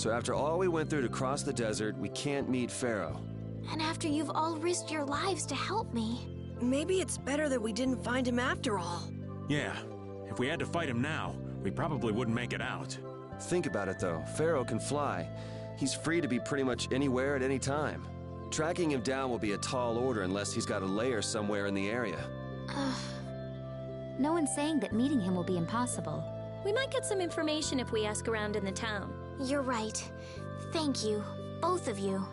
So after all we went through to cross the desert, we can't meet Pharaoh. And after you've all risked your lives to help me. Maybe it's better that we didn't find him after all. Yeah, if we had to fight him now, we probably wouldn't make it out. Think about it though, Pharaoh can fly. He's free to be pretty much anywhere at any time. Tracking him down will be a tall order unless he's got a lair somewhere in the area. No one's saying that meeting him will be impossible. We might get some information if we ask around in the town. You're right. Thank you, both of you.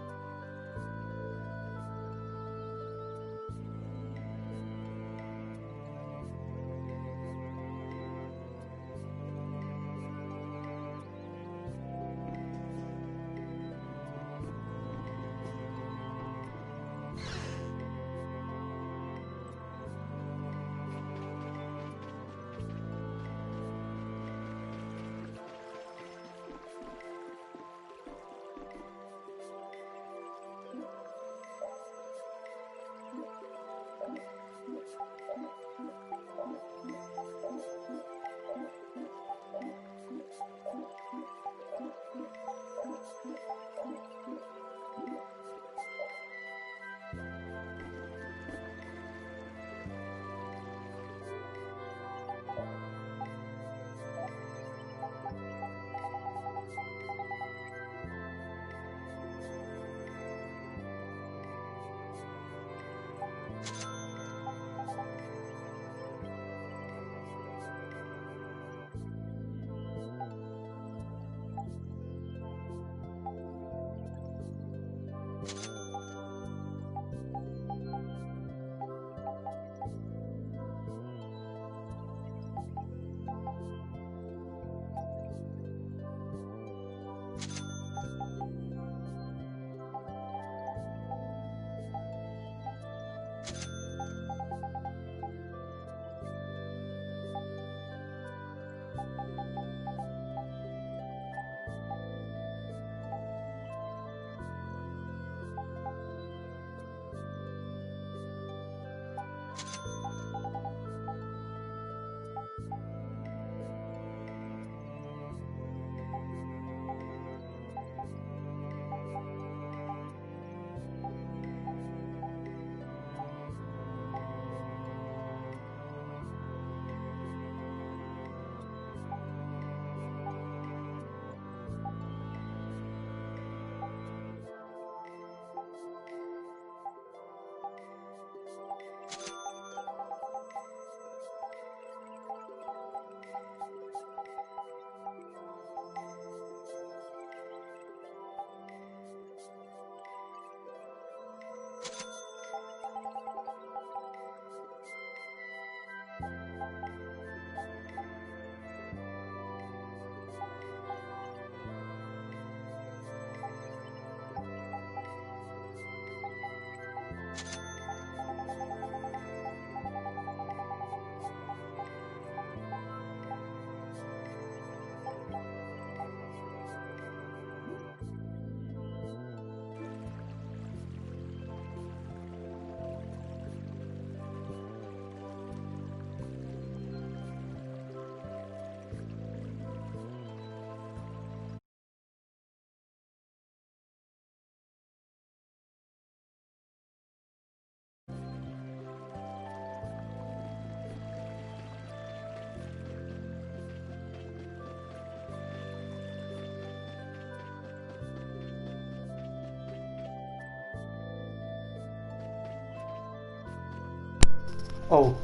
Oh,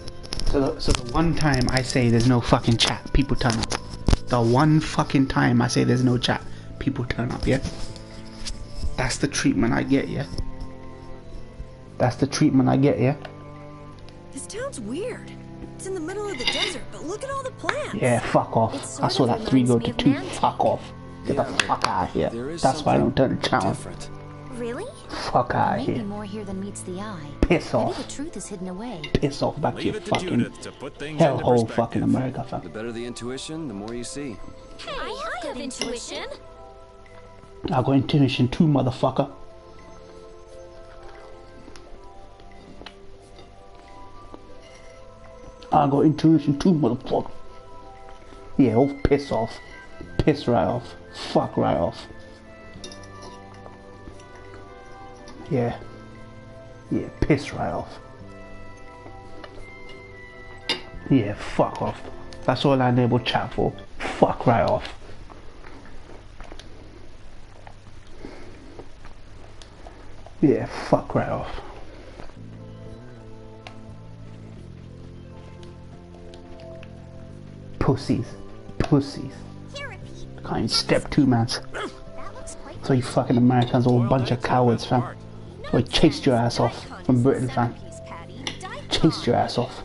so the one time I say there's no fucking chat, people turn up. The one fucking time I say there's no chat, people turn up, yeah? That's the treatment I get, yeah? That's the treatment I get, yeah? This town's weird. It's in the middle of the desert, but look at all the plants. Yeah, fuck off. I saw that 3 go to 2. Fuck off. Get the fuck out of here. That's why I don't turn the channel. Really? Fuck out of here. Maybe more here than meets the eye. Piss off. Maybe the truth is hidden away. Piss off back to your fucking hellhole fucking America, fam. The better the intuition, the more you see. Hey, I have intuition. I got intuition too, motherfucker. I got intuition too, motherfucker. Yeah, piss off. Piss right off. Fuck right off. Yeah. Yeah, piss right off. Yeah, fuck off. That's all I enable chat for. Fuck right off. Yeah, fuck right off. Pussies. Pussies. Can't even step two mans. So you fucking Americans all a bunch of cowards, fam. So I chased your ass off from Britain, fam. Chased your ass off.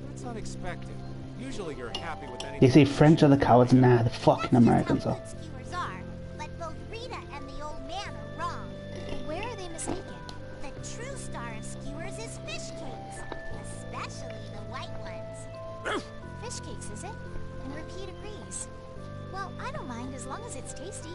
That's unexpected. Usually you're happy with anything. They say French are the cowards, nah, the fucking Americans are. But both Rita and the old man are wrong. Where are they mistaken? The true star of skewers is fish cakes, especially the white ones. Fish cakes, is it? And Repeat agrees. Well, I don't mind as long as it's tasty.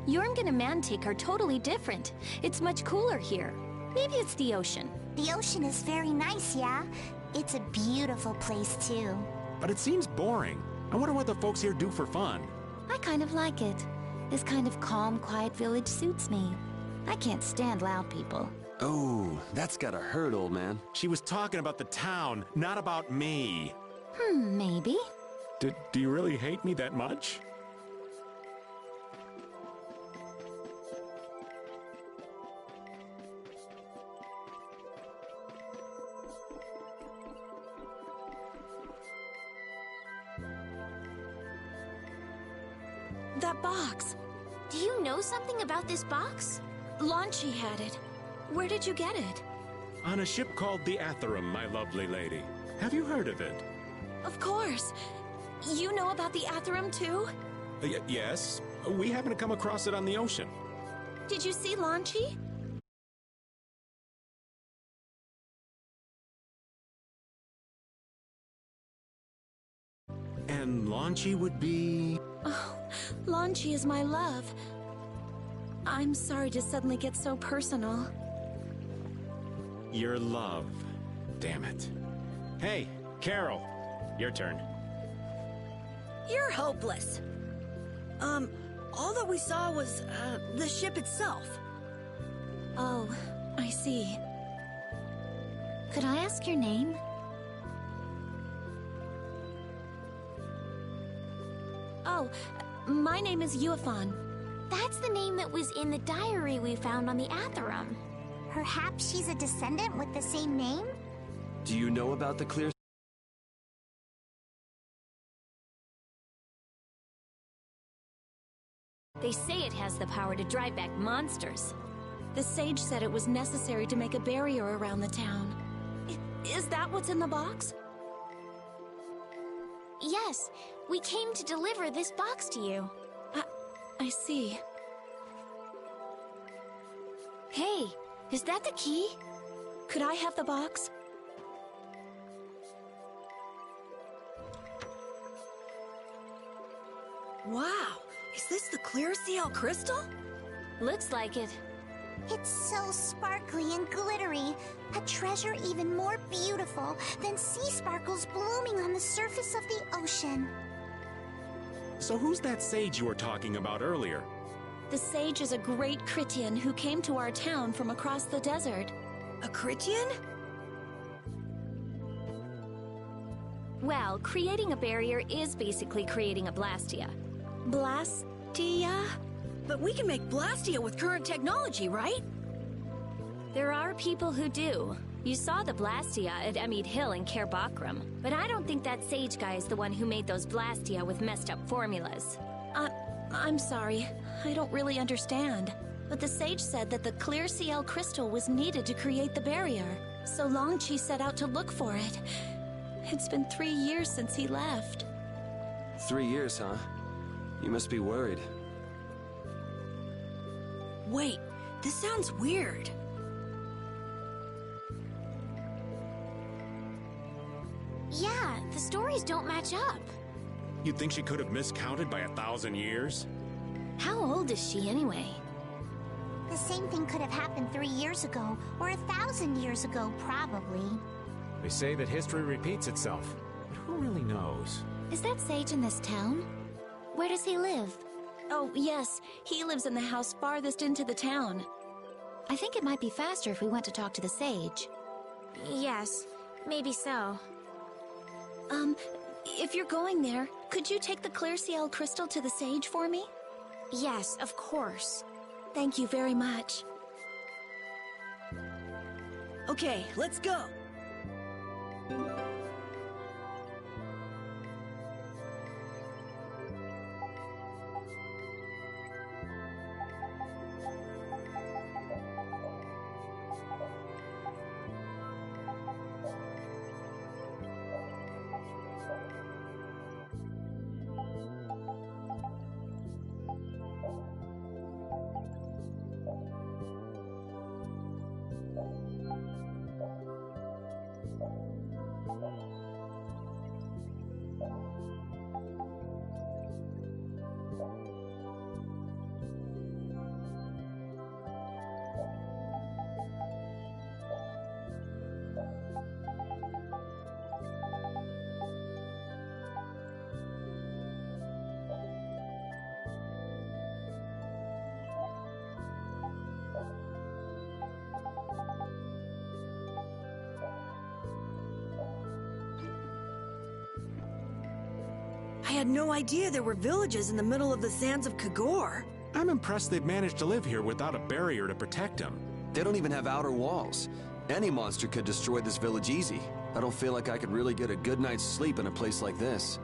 Jorgen and Mantic are totally different. It's much cooler here. Maybe it's the ocean. The ocean is very nice, yeah? It's a beautiful place, too. But it seems boring. I wonder what the folks here do for fun. I kind of like it. This kind of calm, quiet village suits me. I can't stand loud people. Oh, that's gotta hurt, old man. She was talking about the town, not about me. Maybe. Do you really hate me that much? That box. Do you know something about this box? Launchy had it. Where did you get it? On a ship called the Atherum, my lovely lady. Have you heard of it? Of course. You know about the Atherum too? Yes. We happen to come across it on the ocean. Did you see Launchy? And Launchy would be... Oh, Launchy is my love. I'm sorry to suddenly get so personal. Your love. Damn it. Hey, Carol. Your turn. You're hopeless. All that we saw was, the ship itself. Oh, I see. Could I ask your name? Oh, my name is Yuafan. That's the name that was in the diary we found on the Atherum. Perhaps she's a descendant with the same name? Do you know about the clear... They say it has the power to drive back monsters. The sage said it was necessary to make a barrier around the town. Is that what's in the box? Yes, we came to deliver this box to you. I see. Hey, is that the key? Could I have the box? Wow, is this the clear CL crystal? Looks like it. It's so sparkly and glittery. A treasure even more beautiful than sea sparkles blooming on the surface of the ocean. So who's that sage you were talking about earlier? The sage is a great Critian who came to our town from across the desert. A Critian? Well, creating a barrier is basically creating a Blastia. Blastia? But we can make Blastia with current technology, right? There are people who do. You saw the Blastia at Emmead Hill in Cair Bakram, but I don't think that sage guy is the one who made those Blastia with messed up formulas. I'm sorry. I don't really understand. But the sage said that the clear CL crystal was needed to create the barrier. So Longchi set out to look for it. It's been 3 years since he left. 3 years, huh? You must be worried. Wait, this sounds weird. Yeah, the stories don't match up. You'd think she could have miscounted by 1,000 years? How old is she anyway? The same thing could have happened 3 years ago, or 1,000 years ago, probably. They say that history repeats itself, but who really knows? Is that sage in this town? Where does he live? Oh, yes. He lives in the house farthest into the town. I think it might be faster if we went to talk to the sage. Yes, maybe so. If you're going there, could you take the clear CL crystal to the sage for me? Yes, of course. Thank you very much. Okay, let's go. I had no idea there were villages in the middle of the sands of Kagor. I'm impressed they've managed to live here without a barrier to protect them. They don't even have outer walls. Any monster could destroy this village easy. I don't feel like I could really get a good night's sleep in a place like this.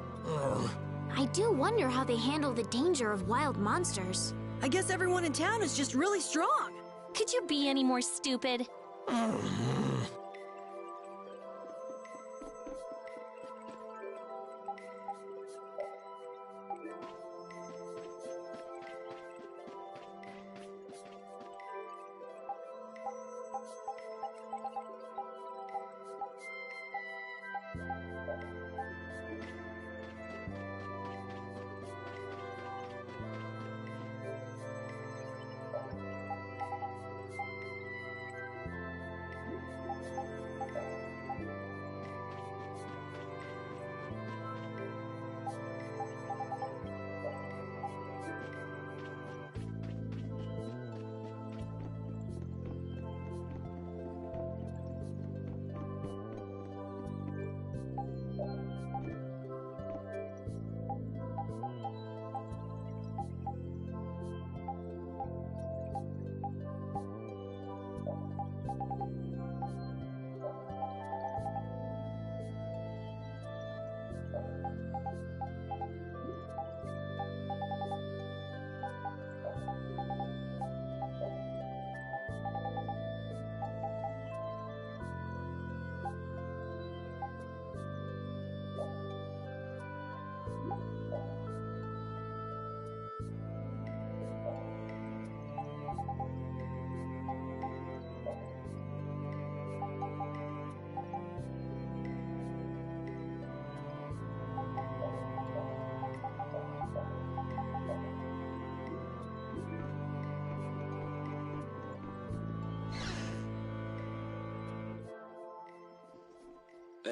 I do wonder how they handle the danger of wild monsters. I guess everyone in town is just really strong. Could you be any more stupid?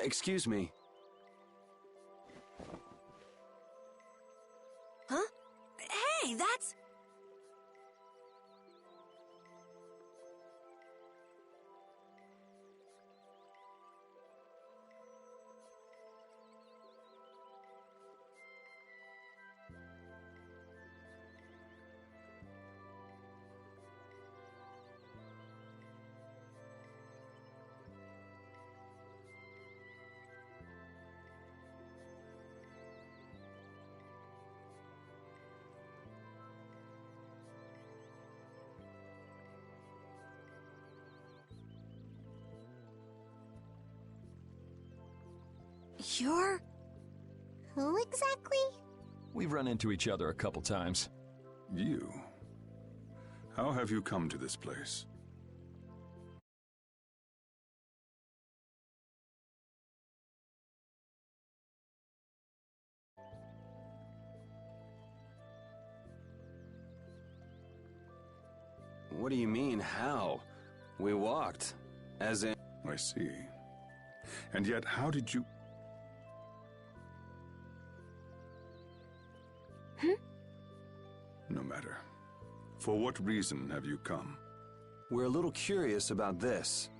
Excuse me. Huh? Hey, that's... You're... Who exactly? We've run into each other a couple times. You? How have you come to this place? What do you mean, how? We walked. As in... I see. And yet, how did you... No matter. For what reason have you come? We're a little curious about this.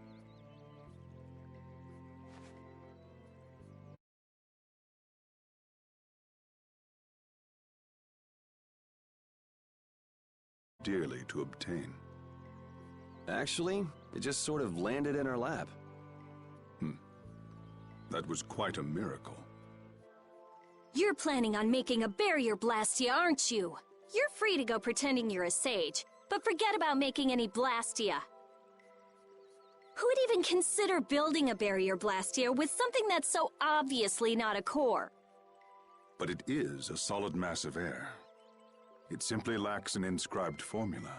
Dearly to obtain. Actually, It just sort of landed in our lap. That was quite a miracle. You're planning on making a barrier Blastia, aren't you? You're free to go pretending you're a sage, but forget about making any Blastia. Who would even consider building a barrier Blastia with something that's so obviously not a core? But it is a solid mass of air. It simply lacks an inscribed formula.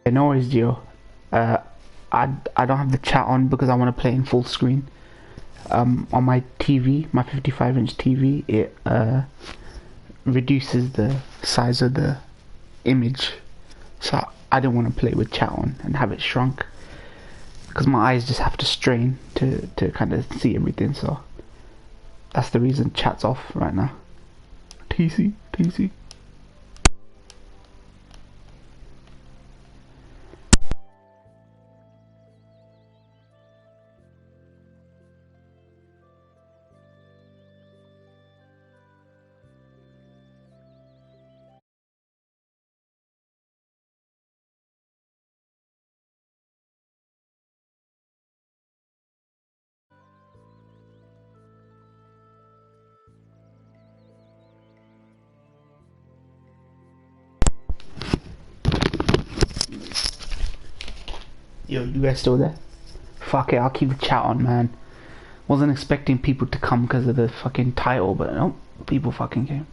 No worries, Gio. I don't have the chat on because I want to play in full screen. On my TV, my 55-inch TV, it reduces the size of the image, so I don't want to play with chat on and have it shrunk because my eyes just have to strain to kind of see everything. So that's the reason chat's off right now. TC. Yo, you guys still there? Fuck it, I'll keep the chat on, man. Wasn't expecting people to come because of the fucking title, but nope, people fucking came.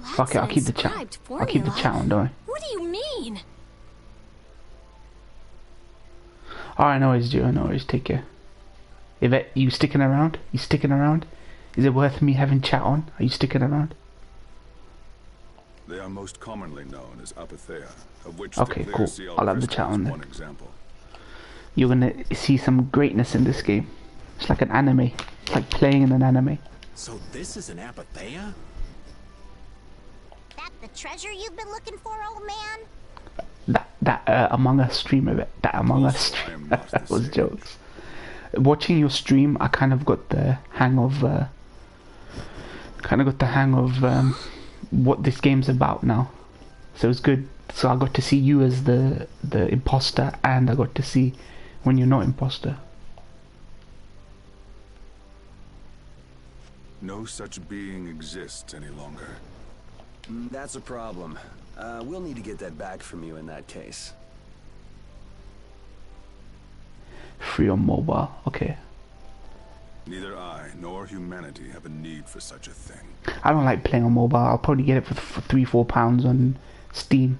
Fuck it, I'll keep the chat. I'll keep the chat on, don't worry. What do you mean? Alright, no worries, Joe, no worries, take care. Yvette, you sticking around? You sticking around? Is it worth me having chat on? Are you sticking around? They are most commonly known as Apatheia, of which okay, cool. I'll have the chat on there. Example. You're gonna see some greatness in this game. It's like an anime. It's like playing in an anime. So this is an Apatheia? That the treasure you've been looking for, old man? That Among Us stream of it. That Among Us stream. That was jokes. Watching your stream, I kind of got the hang of what this game's about now. So it was good. So I got to see you as the imposter, and I got to see when you're not imposter. No such being exists any longer. That's a problem. We'll need to get that back from you in that case. Free on mobile, okay. Neither I nor humanity have a need for such a thing. I don't like playing on mobile. I'll probably get it for £3-4 on Steam.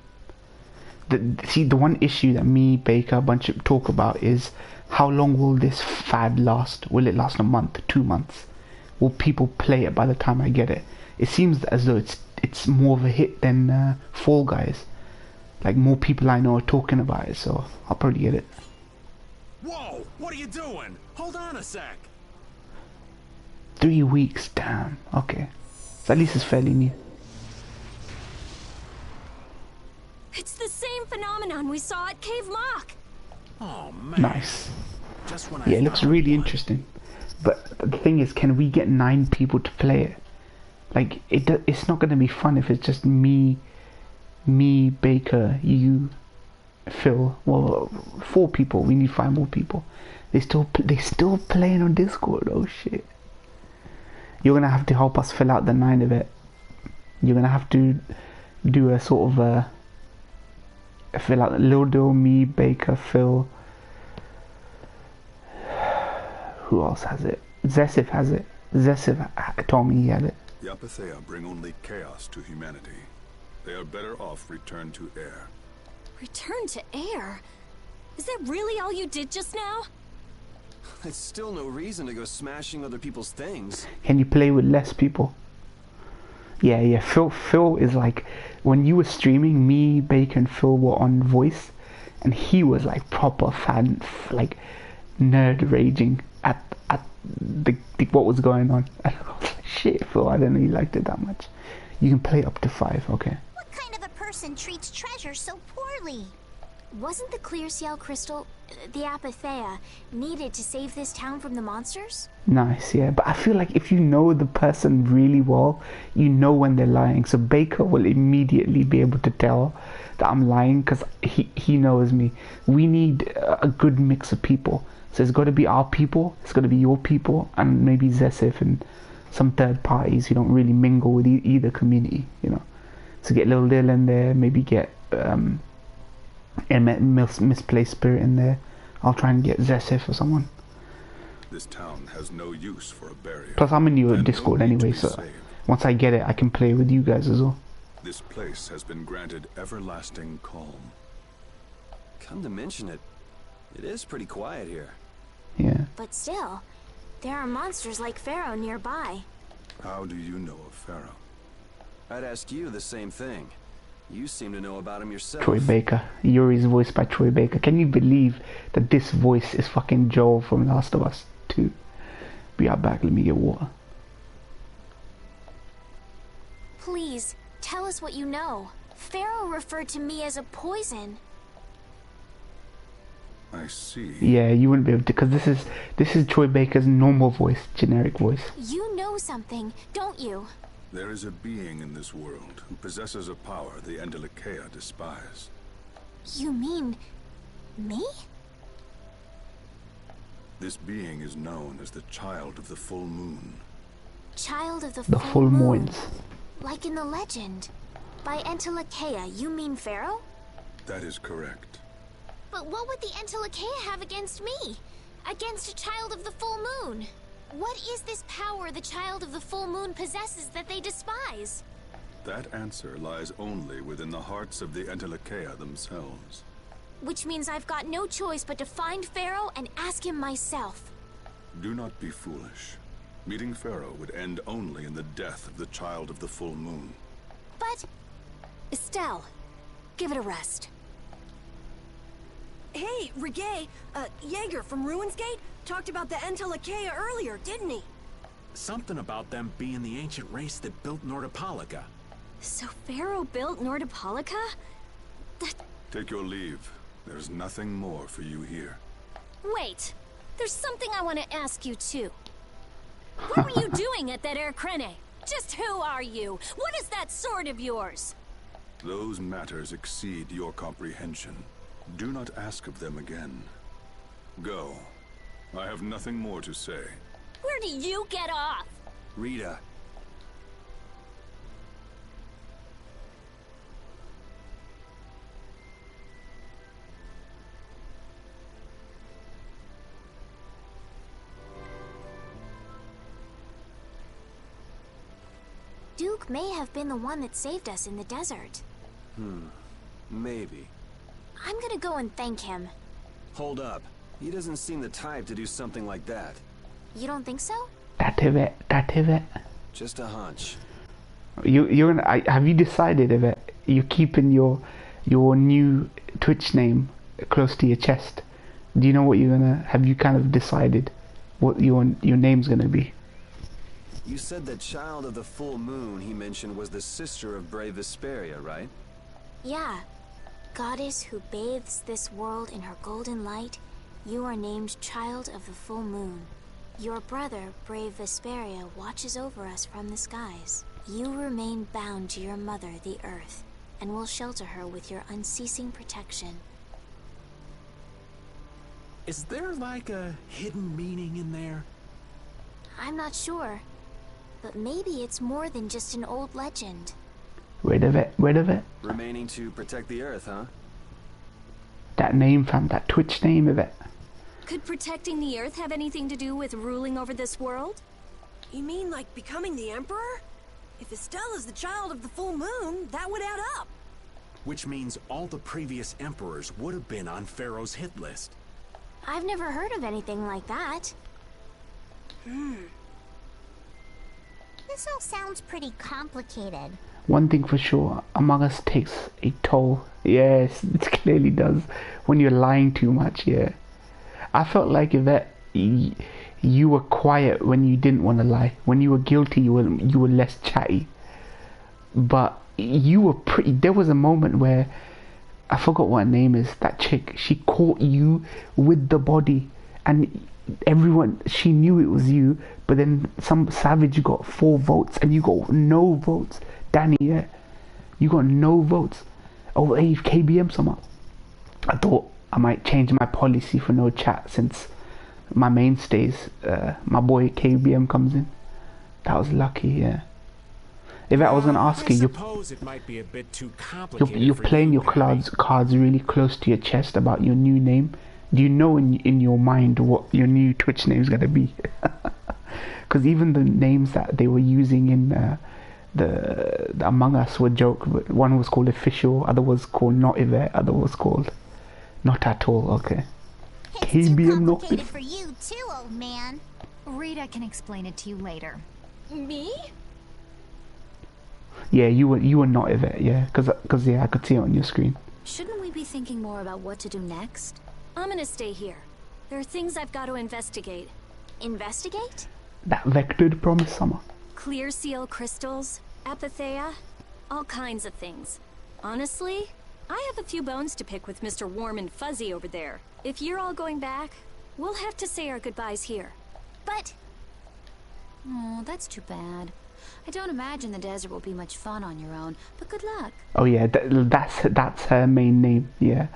The one issue that me, Baker, a bunch of talk about is how long will this fad last? Will it last a month, 2 months? Will people play it by the time I get it? It seems as though it's more of a hit than Fall Guys. Like, more people I know are talking about it, so I'll probably get it. Whoa! What are you doing? Hold on a sec. 3 weeks, damn. Okay, so at least it's fairly new. It's the same phenomenon we saw at Cave Mock. Oh man. Nice. Just when yeah, it looks really interesting. But the thing is, can we get 9 people to play it? Like, it's not going to be fun if it's just me, Baker, you, Phil. Well, 4 people. We need 5 more people. They still playing on Discord. Oh shit. You're gonna have to help us fill out the 9 of it. You're gonna have to do a sort of a fill out Lildo, me, Baker, Phil. Who else has it? Zesif has it. Zesif told me he had it. The Apatheia bring only chaos to humanity. They are better off returned to air. Return to air? Is that really all you did just now? It's still no reason to go smashing other people's things. Can you play with less people? Yeah. Phil is like, when you were streaming, me, Baker, and Phil were on voice, and he was like proper fan, like nerd raging at the what was going on. And I was like, shit, Phil, I didn't know you liked it that much. You can play up to 5, okay. What kind of a person treats treasure so poorly? Wasn't the clear CL crystal, the apatheia, needed to save this town from the monsters? Nice, yeah. But I feel like if you know the person really well, you know when they're lying. So Baker will immediately be able to tell that I'm lying because he knows me. We need a good mix of people. So it's got to be our people, it's got to be your people, and maybe Zesif and some third parties who don't really mingle with either community, you know. So get Lil in there, maybe get Misplaced Spirit in there. I'll try and get Zesif or someone. This town has no use for a barrier. Plus I'm in your Discord anyway, so once I get it I can play with you guys as well. This place has been granted everlasting calm. Come to mention it, it is pretty quiet here. Yeah. But still, there are monsters like Pharaoh nearby. How do you know of Pharaoh? I'd ask you the same thing. You seem to know about him yourself. Troy Baker. Yuri's voiced by Troy Baker. Can you believe that this voice is fucking Joel from Last of Us 2? Be right back, let me get water. Please, tell us what you know. Pharaoh referred to me as a poison. I see. Yeah, you wouldn't be able to, because this is Troy Baker's normal voice, generic voice. You know something, don't you? There is a being in this world who possesses a power the Endelakea despise. You mean... me? This being is known as the Child of the Full Moon. Child of the full moons. Like in the legend. By Endelakea, you mean Pharaoh? That is correct. But what would the Endelakea have against me? Against a Child of the Full Moon? What is this power the Child of the Full Moon possesses that they despise? That answer lies only within the hearts of the Endelakea themselves. Which means I've got no choice but to find Pharaoh and ask him myself. Do not be foolish. Meeting Pharaoh would end only in the death of the Child of the Full Moon. But... Estelle, give it a rest. Hey, Reggae, Jaeger from Ruinsgate talked about the Entelakea earlier, didn't he? Something about them being the ancient race that built Nordopolica. So Pharaoh built Nordopolica? Take your leave. There's nothing more for you here. Wait, there's something I want to ask you too. What were you doing at that Erkrene? Just who are you? What is that sword of yours? Those matters exceed your comprehension. Do not ask of them again. Go. I have nothing more to say. Where do you get off? Rita. Duke may have been the one that saved us in the desert. Maybe. I'm gonna go and thank him. Hold up. He doesn't seem the type to do something like that. You don't think so? That Yvette. Just a hunch. You're gonna, have you decided, Yvette? You're keeping your new Twitch name close to your chest. Do you know what you're gonna? Have you kind of decided what your name's gonna be? You said that Child of the Full Moon he mentioned was the sister of brave Vesperia, right? Yeah. Goddess who bathes this world in her golden light, you are named Child of the Full Moon. Your brother, brave Vesperia, watches over us from the skies. You remain bound to your mother, the Earth, and will shelter her with your unceasing protection. Is there like a hidden meaning in there? I'm not sure, but maybe it's more than just an old legend. Rid of it. Remaining to protect the Earth, huh? That name, fam, that Twitch name of it. Could protecting the Earth have anything to do with ruling over this world? You mean like becoming the Emperor? If Estelle is the Child of the Full Moon, that would add up. Which means all the previous emperors would have been on Pharaoh's hit list. I've never heard of anything like that. This all sounds pretty complicated. One thing for sure, Among Us takes a toll. Yes, it clearly does. When you're lying too much, yeah. I felt like that you were quiet when you didn't want to lie. When you were guilty, you were less chatty. But you were pretty. There was a moment where I forgot what her name is. That chick. She caught you with the body, and everyone, she knew it was you. But then some savage got 4 votes, and you got no votes. Danny, yeah, you got no votes over KBM somehow. I thought I might change my policy for no chat since my mainstays, my boy KBM comes in. That was lucky, yeah. If I was gonna ask you, it might be a bit too complicated you're playing your cards really close to your chest about your new name. Do you know in your mind what your new Twitch name is gonna be? Because even the names that they were using in the Among Us were joke. One was called Official, other was called Not Yvette, other was called Not At All. Okay. It's KBM too complicated for you too, old man. Rita can explain it to you later. Me? Yeah, you were Not Yvette, yeah, because yeah, I could see it on your screen. Shouldn't we be thinking more about what to do next? I'm gonna stay here. There are things I've got to investigate. Investigate? That vectored promise, Summer. Clear seal crystals, apatheia, all kinds of things. Honestly, I have a few bones to pick with Mr. Warm and Fuzzy over there. If you're all going back, we'll have to say our goodbyes here. But... Oh, that's too bad. I don't imagine the desert will be much fun on your own, but good luck. Oh yeah, that's her main name, yeah.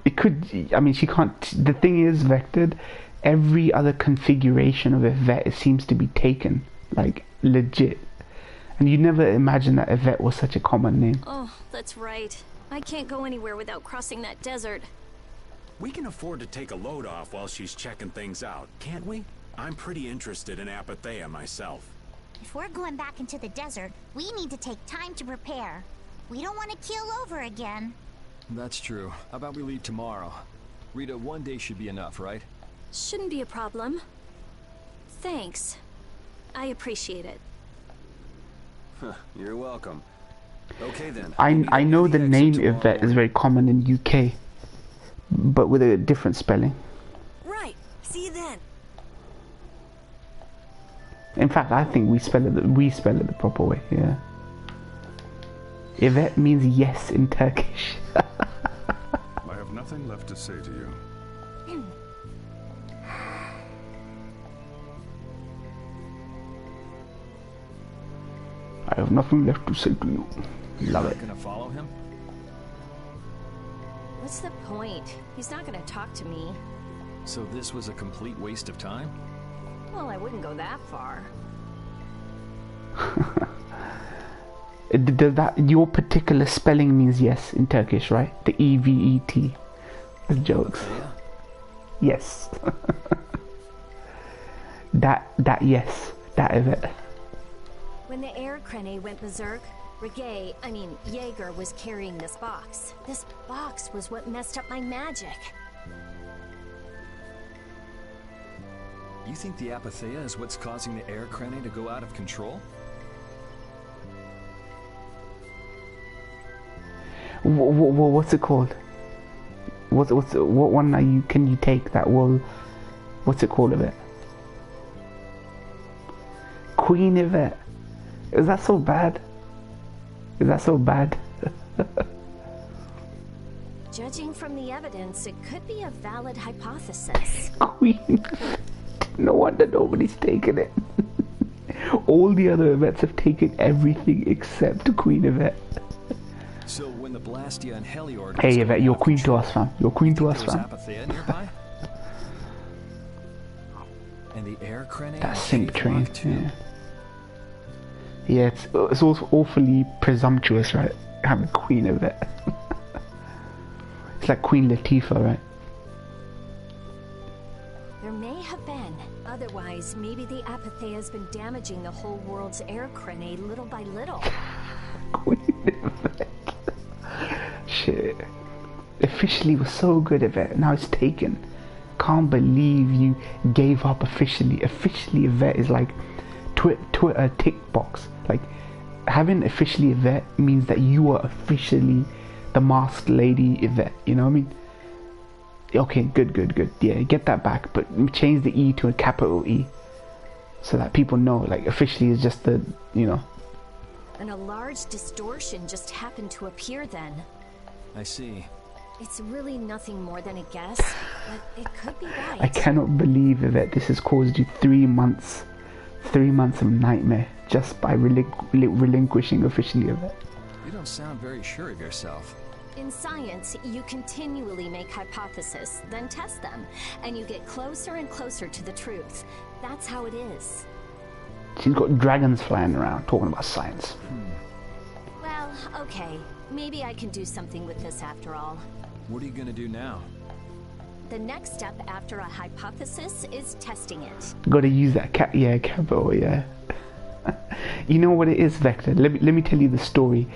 It could, I mean, she can't, the thing is, vectored, every other configuration of Yvette seems to be taken, like, legit. And you never imagine that Yvette was such a common name. Oh, that's right. I can't go anywhere without crossing that desert. We can afford to take a load off while she's checking things out, can't we? I'm pretty interested in apatheia myself. If we're going back into the desert, we need to take time to prepare. We don't want to keel over again. That's true. How about we leave tomorrow? Rita, 1 day should be enough, right? Shouldn't be a problem. Thanks. I appreciate it. You're welcome. Okay then. I know the name Yvette is very common in UK, but with a different spelling. Right. See you then. In fact, I think we spell it the proper way. Yeah. Yvette means yes in Turkish. I have nothing left to say to you. I have nothing left to say to you. Love it. Gonna follow him? What's the point? He's not gonna talk to me. So this was a complete waste of time? Well, I wouldn't go that far. Does that your particular spelling means yes in Turkish, right? The EVET. The jokes. Yes. that yes. That is it. When the air crane went berserk, Jaeger was carrying this box. This box was what messed up my magic. You think the apatheia is what's causing the air crane to go out of control? What's it called? What one can you take that will? What's it called of it? Queen Yvette. Is that so bad? Is that so bad? Judging from the evidence, it could be a valid hypothesis. Queen. No wonder nobody's taken it. All the other Yvettes have taken everything except Queen Yvette. So when the Blastia and Heliord... Hey Yvette, you're queen to us, fam. You're queen to us, fam. Apatheia nearby? And the air crane... That sync train, yeah. Yeah, it's also awfully presumptuous, right? Having Queen Yvette. It's like Queen Latifah, right? There may have been. Otherwise, maybe the apatheia has been damaging the whole world's air crane little by little. Queen Yvette. Shit. Officially was so good at it. Now it's taken. Can't believe you gave up officially. Officially Yvette is like Twitter tick box. Like having officially Yvette means that you are officially the masked lady Yvette. You know what I mean? Okay, good. Yeah, get that back, but change the E to a capital E, so that people know. Like officially is just the, you know. And a large distortion just happened to appear then. I see. It's really nothing more than a guess, but it could be right. I cannot believe that this has caused you 3 months. 3 months of nightmare just by relinquishing officially of it. You don't sound very sure of yourself. In science, you continually make hypotheses, then test them, and you get closer and closer to the truth. That's how it is. She's got dragons flying around talking about science. Well, okay. Maybe I can do something with this after all. What are you gonna do now? The next step after a hypothesis is testing it. Gotta use that capital, yeah. You know what it is, Vector? Let me tell you the story.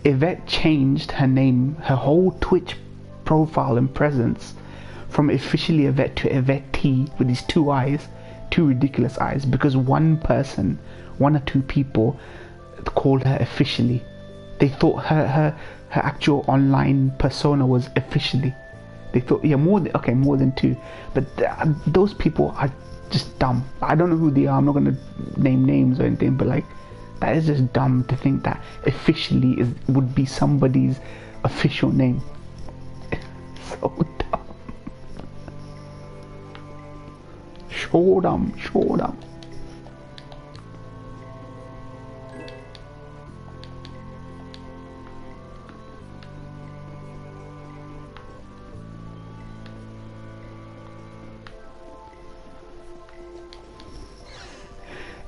Yvette changed her name, her whole Twitch profile and presence from officially Yvette to Yvette T with these 2 eyes, 2 ridiculous eyes, because one person, 1 or 2 people called her officially. They thought her actual online persona was officially. They thought, yeah, more than 2, but those people are just dumb. I don't know who they are. I'm not gonna name names or anything, but like, that is just dumb to think that officially would be somebody's official name. So dumb. So dumb. So dumb.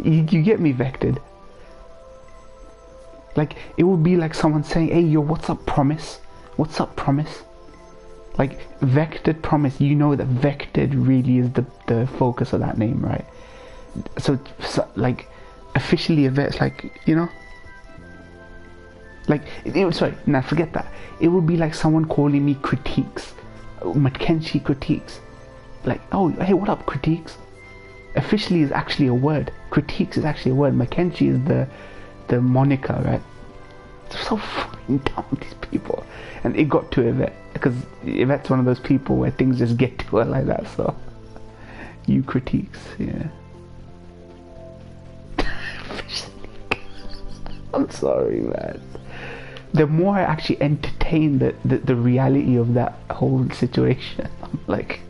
You get me, Vectored? Like, it would be like someone saying, hey, yo, what's up, Promise? What's up, Promise? Like, Vectored Promise, you know that Vectored really is the focus of that name, right? So like, officially Yvette's like, you know? Like, sorry, now forget that. It would be like someone calling me Critiques. Makenshi Critiques. Like, oh, hey, what up, Critiques? Officially is actually a word. Critiques is actually a word. Makenshi is the moniker, right? They're so fucking dumb, these people. And it got to Yvette, because Yvette's one of those people where things just get to her like that, so... You Critiques, yeah. I'm sorry, man. The more I actually entertain the reality of that whole situation, I'm like...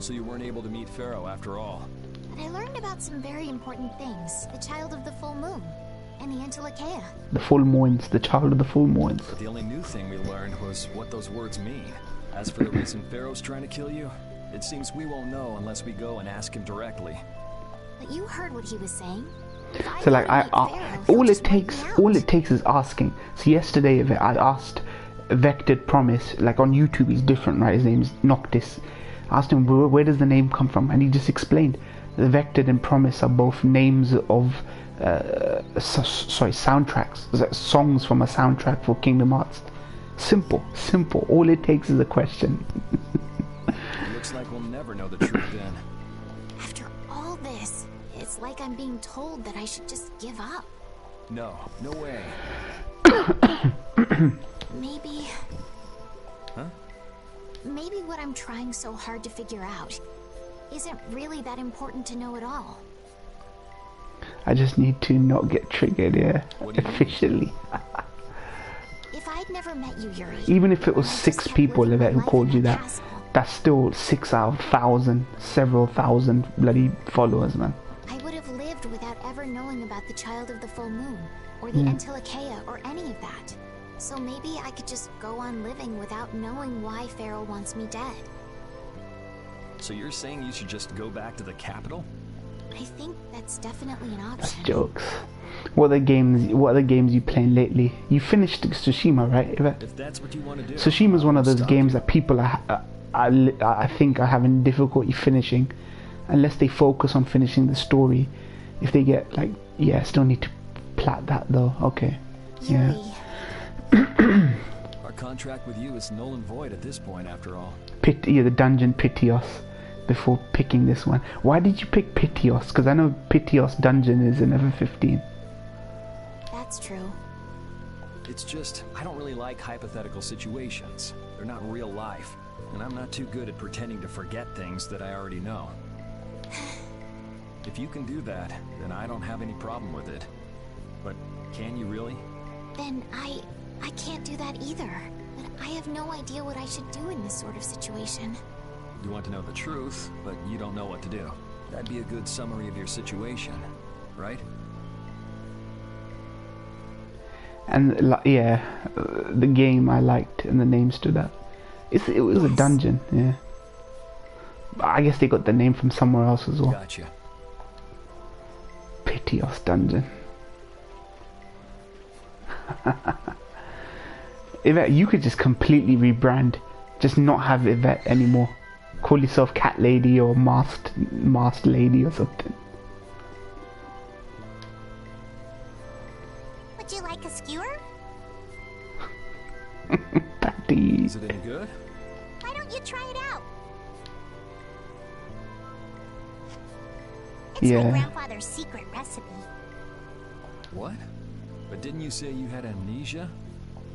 So you weren't able to meet Pharaoh after all. But I learned about some very important things. The child of the full moon. And the Antilocheia. The full moons. The child of the full moons. But the only new thing we learned was what those words mean. As for the reason Pharaoh's trying to kill you, it seems we won't know unless we go and ask him directly. But you heard what he was saying. So like, all it takes is asking. So yesterday I asked Vectored Promise, like on YouTube he's different, right? His name's Noctis. I asked him, where does the name come from? And he just explained. The Vectored and Promise are both names of soundtracks, songs from a soundtrack for Kingdom Hearts. Simple. All it takes is a question. It looks like we'll never know the truth then. After all this, it's like I'm being told that I should just give up. No way. Maybe... Huh? Maybe what I'm trying so hard to figure out isn't really that important to know at all. I just need to not get triggered, yeah. Officially. If I'd never met you, Yuri... Even if it was 6 people who called you that, that's still 6 out of 1,000, several thousand bloody followers, man. I would have lived without ever knowing about the child of the full moon, or the Antilocheia, or any of that. So maybe I could just go on living without knowing why Pharaoh wants me dead. So you're saying you should just go back to the capital? I think that's definitely an option. That's jokes. What other games you playing lately? You finished Tsushima, right? If that's what you want to do. Tsushima's one of those games that people I think are having difficulty finishing, unless they focus on finishing the story. If they get like, yeah, still need to plat that though. Okay, yeah. Our contract with you is null and void at this point, after all. The dungeon Pitios. Before picking this one, why did you pick Pitios? Because I know Pitios dungeon is in level 15. That's true. It's just, I don't really like hypothetical situations. They're not real life, and I'm not too good at pretending to forget things that I already know. If you can do that, then I don't have any problem with it. But can you really? Then I can't do that either. But I have no idea what I should do in this sort of situation. You want to know the truth, but you don't know what to do. That'd be a good summary of your situation, right? And yeah, the game I liked and the name stood out. It was a dungeon, yeah. But I guess they got the name from somewhere else as well. Gotcha. Piteous Dungeon. Yvette, you could just completely rebrand. Just not have Yvette anymore. Call yourself Cat Lady or Masked Lady or something. Would you like a skewer? Patty. Is it any good? Why don't you try it out? It's my grandfather's secret recipe. What? But didn't you say you had amnesia?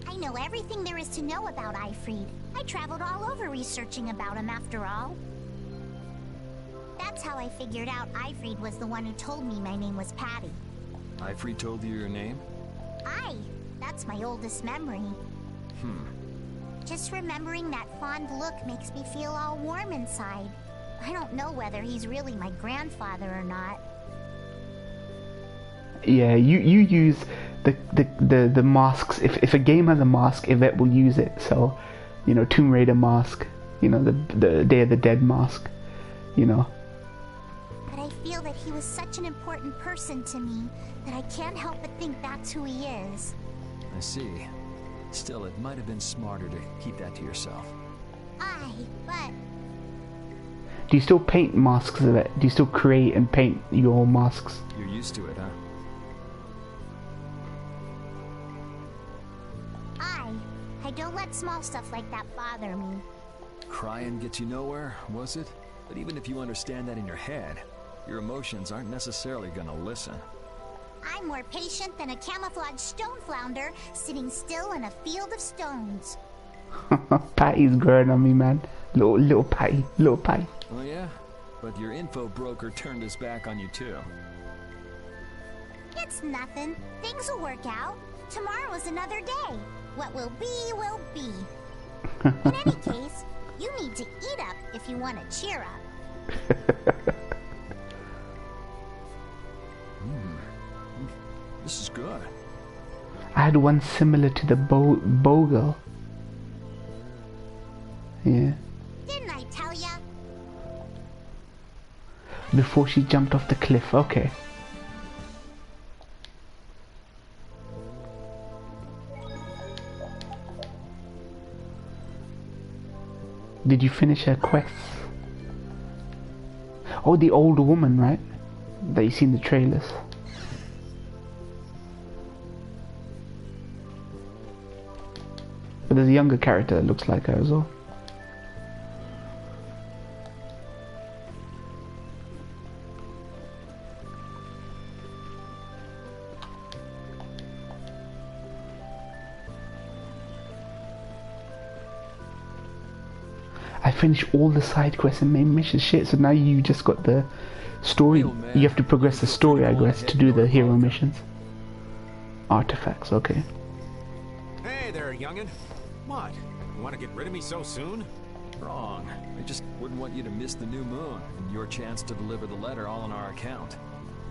I know everything there is to know about Ifrid. I traveled all over researching about him after all. That's how I figured out Ifrid was the one who told me my name was Patty. Ifrid told you your name? That's my oldest memory. Just remembering that fond look makes me feel all warm inside. I don't know whether he's really my grandfather or not. Yeah, you use the masks. If a game has a mask, Yvette will use it. So, you know, Tomb Raider mask, you know, the Day of the Dead mask, you know. But I feel that he was such an important person to me that I can't help but think that's who he is. I see. Still, it might have been smarter to keep that to yourself. But... Do you still paint masks, Yvette? Do you still create and paint your masks? You're used to it, huh? I don't let small stuff like that bother me. Crying gets you nowhere, was it? But even if you understand that in your head, your emotions aren't necessarily gonna listen. I'm more patient than a camouflaged stone flounder sitting still in a field of stones. Patty's growing on me, man. Little Patty. Oh yeah? But your info broker turned his back on you too. It's nothing. Things will work out. Tomorrow's another day. What will be, will be. In any case, you need to eat up if you want to cheer up. This is good. I had one similar to the Bogle. Yeah. Didn't I tell ya? Before she jumped off the cliff, okay. Did you finish her quests? Oh, the old woman, right? That you see in the trailers. But there's a younger character that looks like her as well. I finished all the side quests and main mission shit, so now you just got the story. You have to progress the story, I guess, to do the hero missions. Artifacts, okay. Hey there, youngin'. What? You want to get rid of me so soon? Wrong. I just wouldn't want you to miss the new moon and your chance to deliver the letter all on our account.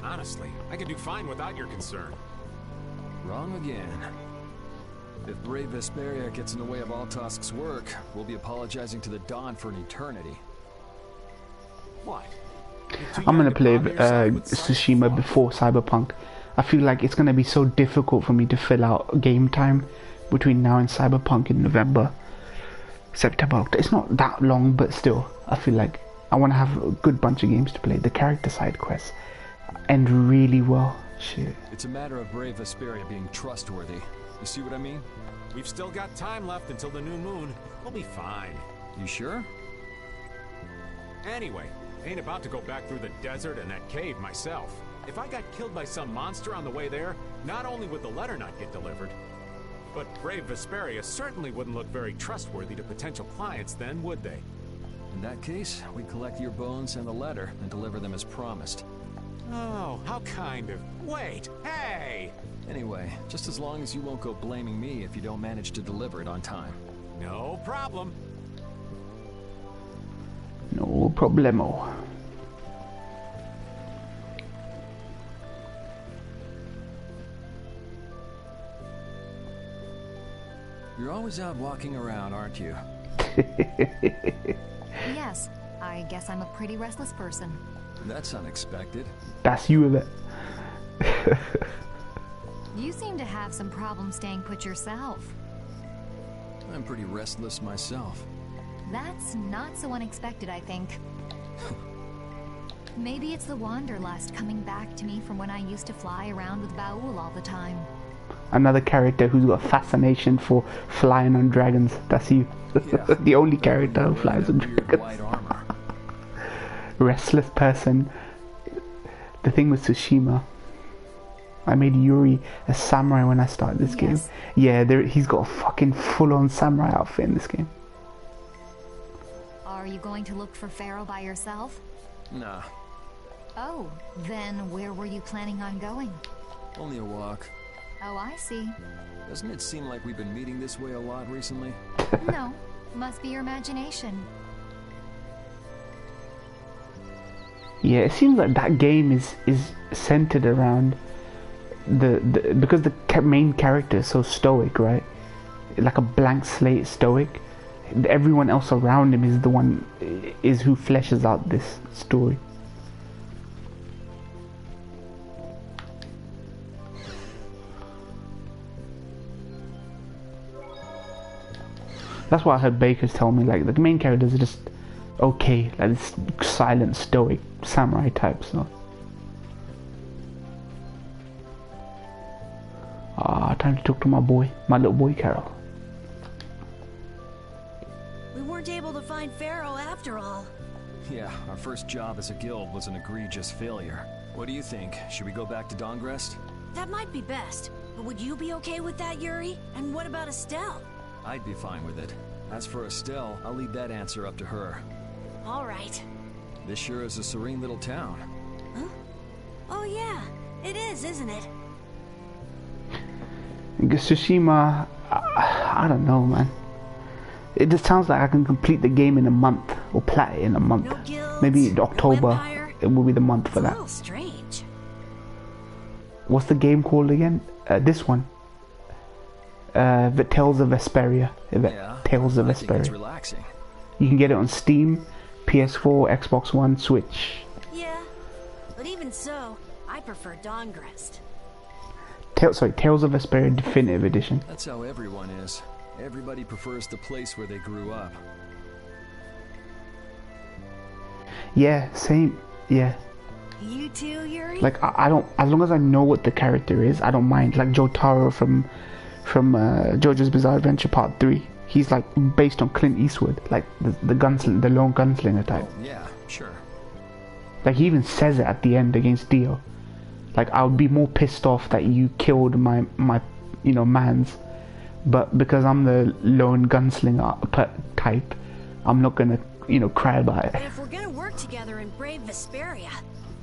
Honestly, I could do fine without your concern. Wrong again. If brave Vesperia gets in the way of Altosk's work, we'll be apologizing to the Dawn for an eternity. What? I'm gonna play Tsushima before Cyberpunk. I feel like it's gonna be so difficult for me to fill out game time between now and Cyberpunk in November, September. It's not that long, but still, I feel like I want to have a good bunch of games to play. The character side quests end really well. Shit. It's a matter of brave Vesperia being trustworthy. You see what I mean? We've still got time left until the new moon. We'll be fine. You sure? Anyway, ain't about to go back through the desert and that cave myself. If I got killed by some monster on the way there, not only would the letter not get delivered, but brave Vesperia certainly wouldn't look very trustworthy to potential clients then, would they? In that case, we collect your bones and the letter and deliver them as promised. Oh, how kind of... Wait, hey! Anyway, just as long as you won't go blaming me if you don't manage to deliver it on time. No problem. No problemo. You're always out walking around, aren't you? Yes, I guess I'm a pretty restless person. That's unexpected. That's you with it. You seem to have some problems staying put yourself. I'm pretty restless myself. That's not so unexpected, I think. Maybe it's the wanderlust coming back to me from when I used to fly around with Baul all the time. Another character who's got a fascination for flying on dragons. That's you. Yeah. The only character who flies on dragons. White armor. Restless person. The thing with Tsushima, I made Yuri a samurai when I started this game. Yeah, he's got a fucking full-on samurai outfit in this game. Are you going to look for Pharaoh by yourself? Nah. Oh, then where were you planning on going? Only a walk. Oh, I see. Doesn't it seem like we've been meeting this way a lot recently? No, must be your imagination. Yeah, it seems like that game is centered around because the main character is so stoic, right? Like a blank slate stoic. Everyone else around him is the one who fleshes out this story. That's what I heard Bakers tell me, like the main characters are just okay, like this silent stoic samurai type, so. Time to talk to my little boy Carol. We weren't able to find Pharaoh after all. Yeah, our first job as a guild was an egregious failure. What do you think? Should we go back to Dongrest? That might be best. But would you be okay with that, Yuri? And what about Estelle? I'd be fine with it. As for Estelle, I'll leave that answer up to her. All right. This sure is a serene little town. Huh? Oh yeah, it is, isn't it? Tsushima, I don't know, man. It just sounds like I can complete the game in a month, or plat it in a month. No guilds, maybe in October, no empire. it will be the month for It's that. a little strange. What's the game called again? This one. The Tales of Vesperia. Yeah, Tales of I think it's Vesperia. relaxing. You can get it on Steam, PS4, Xbox One, Switch. Yeah, but even so, I prefer Dongrest. Tales of Vesperia Definitive Edition. That's how everyone is. Everybody prefers the place where they grew up. Yeah, same. Yeah. You too, Yuri? Like I don't, as long as I know what the character is, I don't mind. Like Jotaro from JoJo's Bizarre Adventure Part 3. He's like based on Clint Eastwood, like the lone gunslinger type. Oh, yeah, sure. Like he even says it at the end against Dio. Like I would be more pissed off that you killed my mans, but because I'm the lone gunslinger type, I'm not gonna cry about it. But if we're gonna work together in brave Vesperia,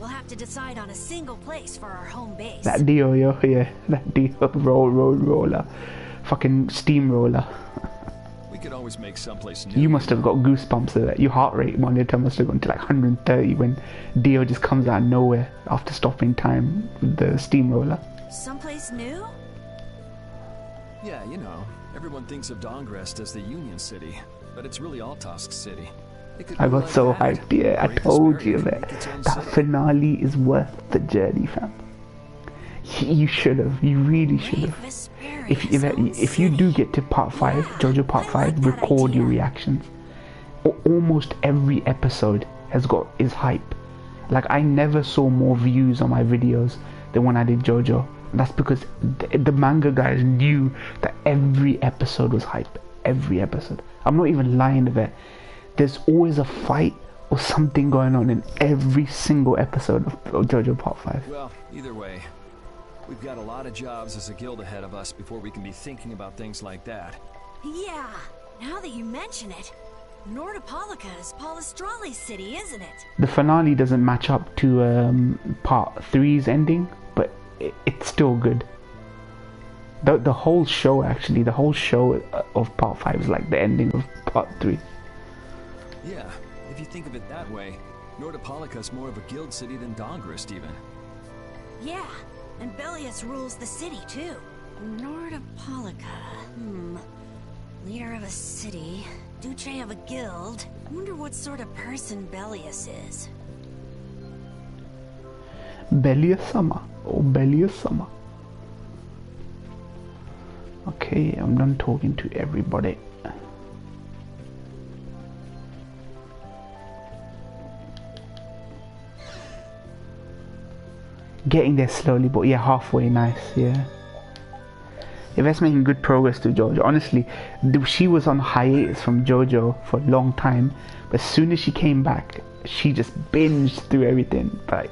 we'll have to decide on a single place for our home base. That Dio, yeah, that Dio roller, fucking steamroller. We could always make someplace new. You must have got goosebumps of that. Your heart rate monitor must have gone to like 130 when Dio just comes out of nowhere after stopping time with the steamroller. Someplace new? Yeah, everyone thinks of Dongrest as the Union City, but it's really Altosk City. I got so hyped, yeah, I told you that. That finale is worth the journey, fam. You should have, you really should have. If you do get to part 5, JoJo part 5, record your reactions. Almost every episode is hype. Like I never saw more views on my videos than when I did JoJo. That's because the manga guys knew that every episode was hype. Every episode. I'm not even lying to that. There's always a fight or something going on in every single episode of JoJo Part 5. Well, either way, we've got a lot of jobs as a guild ahead of us before we can be thinking about things like that. Yeah, now that you mention it. Nordopolica is Palestrale's city, isn't it? The finale doesn't match up to part 3's ending, but it's still good. The whole show, actually, the whole show of part 5 is like the ending of part 3. Yeah, if you think of it that way, Nordopolica's more of a guild city than Dahlgrist, even. Yeah, and Bellius rules the city, too. Nordopolica, leader of a city, Duce of a guild. I wonder what sort of person Bellius is. Bellius-sama. Oh, Bellius-sama. Okay, I'm done talking to everybody. Getting there slowly, but yeah, halfway. Nice, yeah. If that's making good progress to JoJo. Honestly, she was on hiatus from JoJo for a long time, but as soon as she came back, she just binged through everything. Like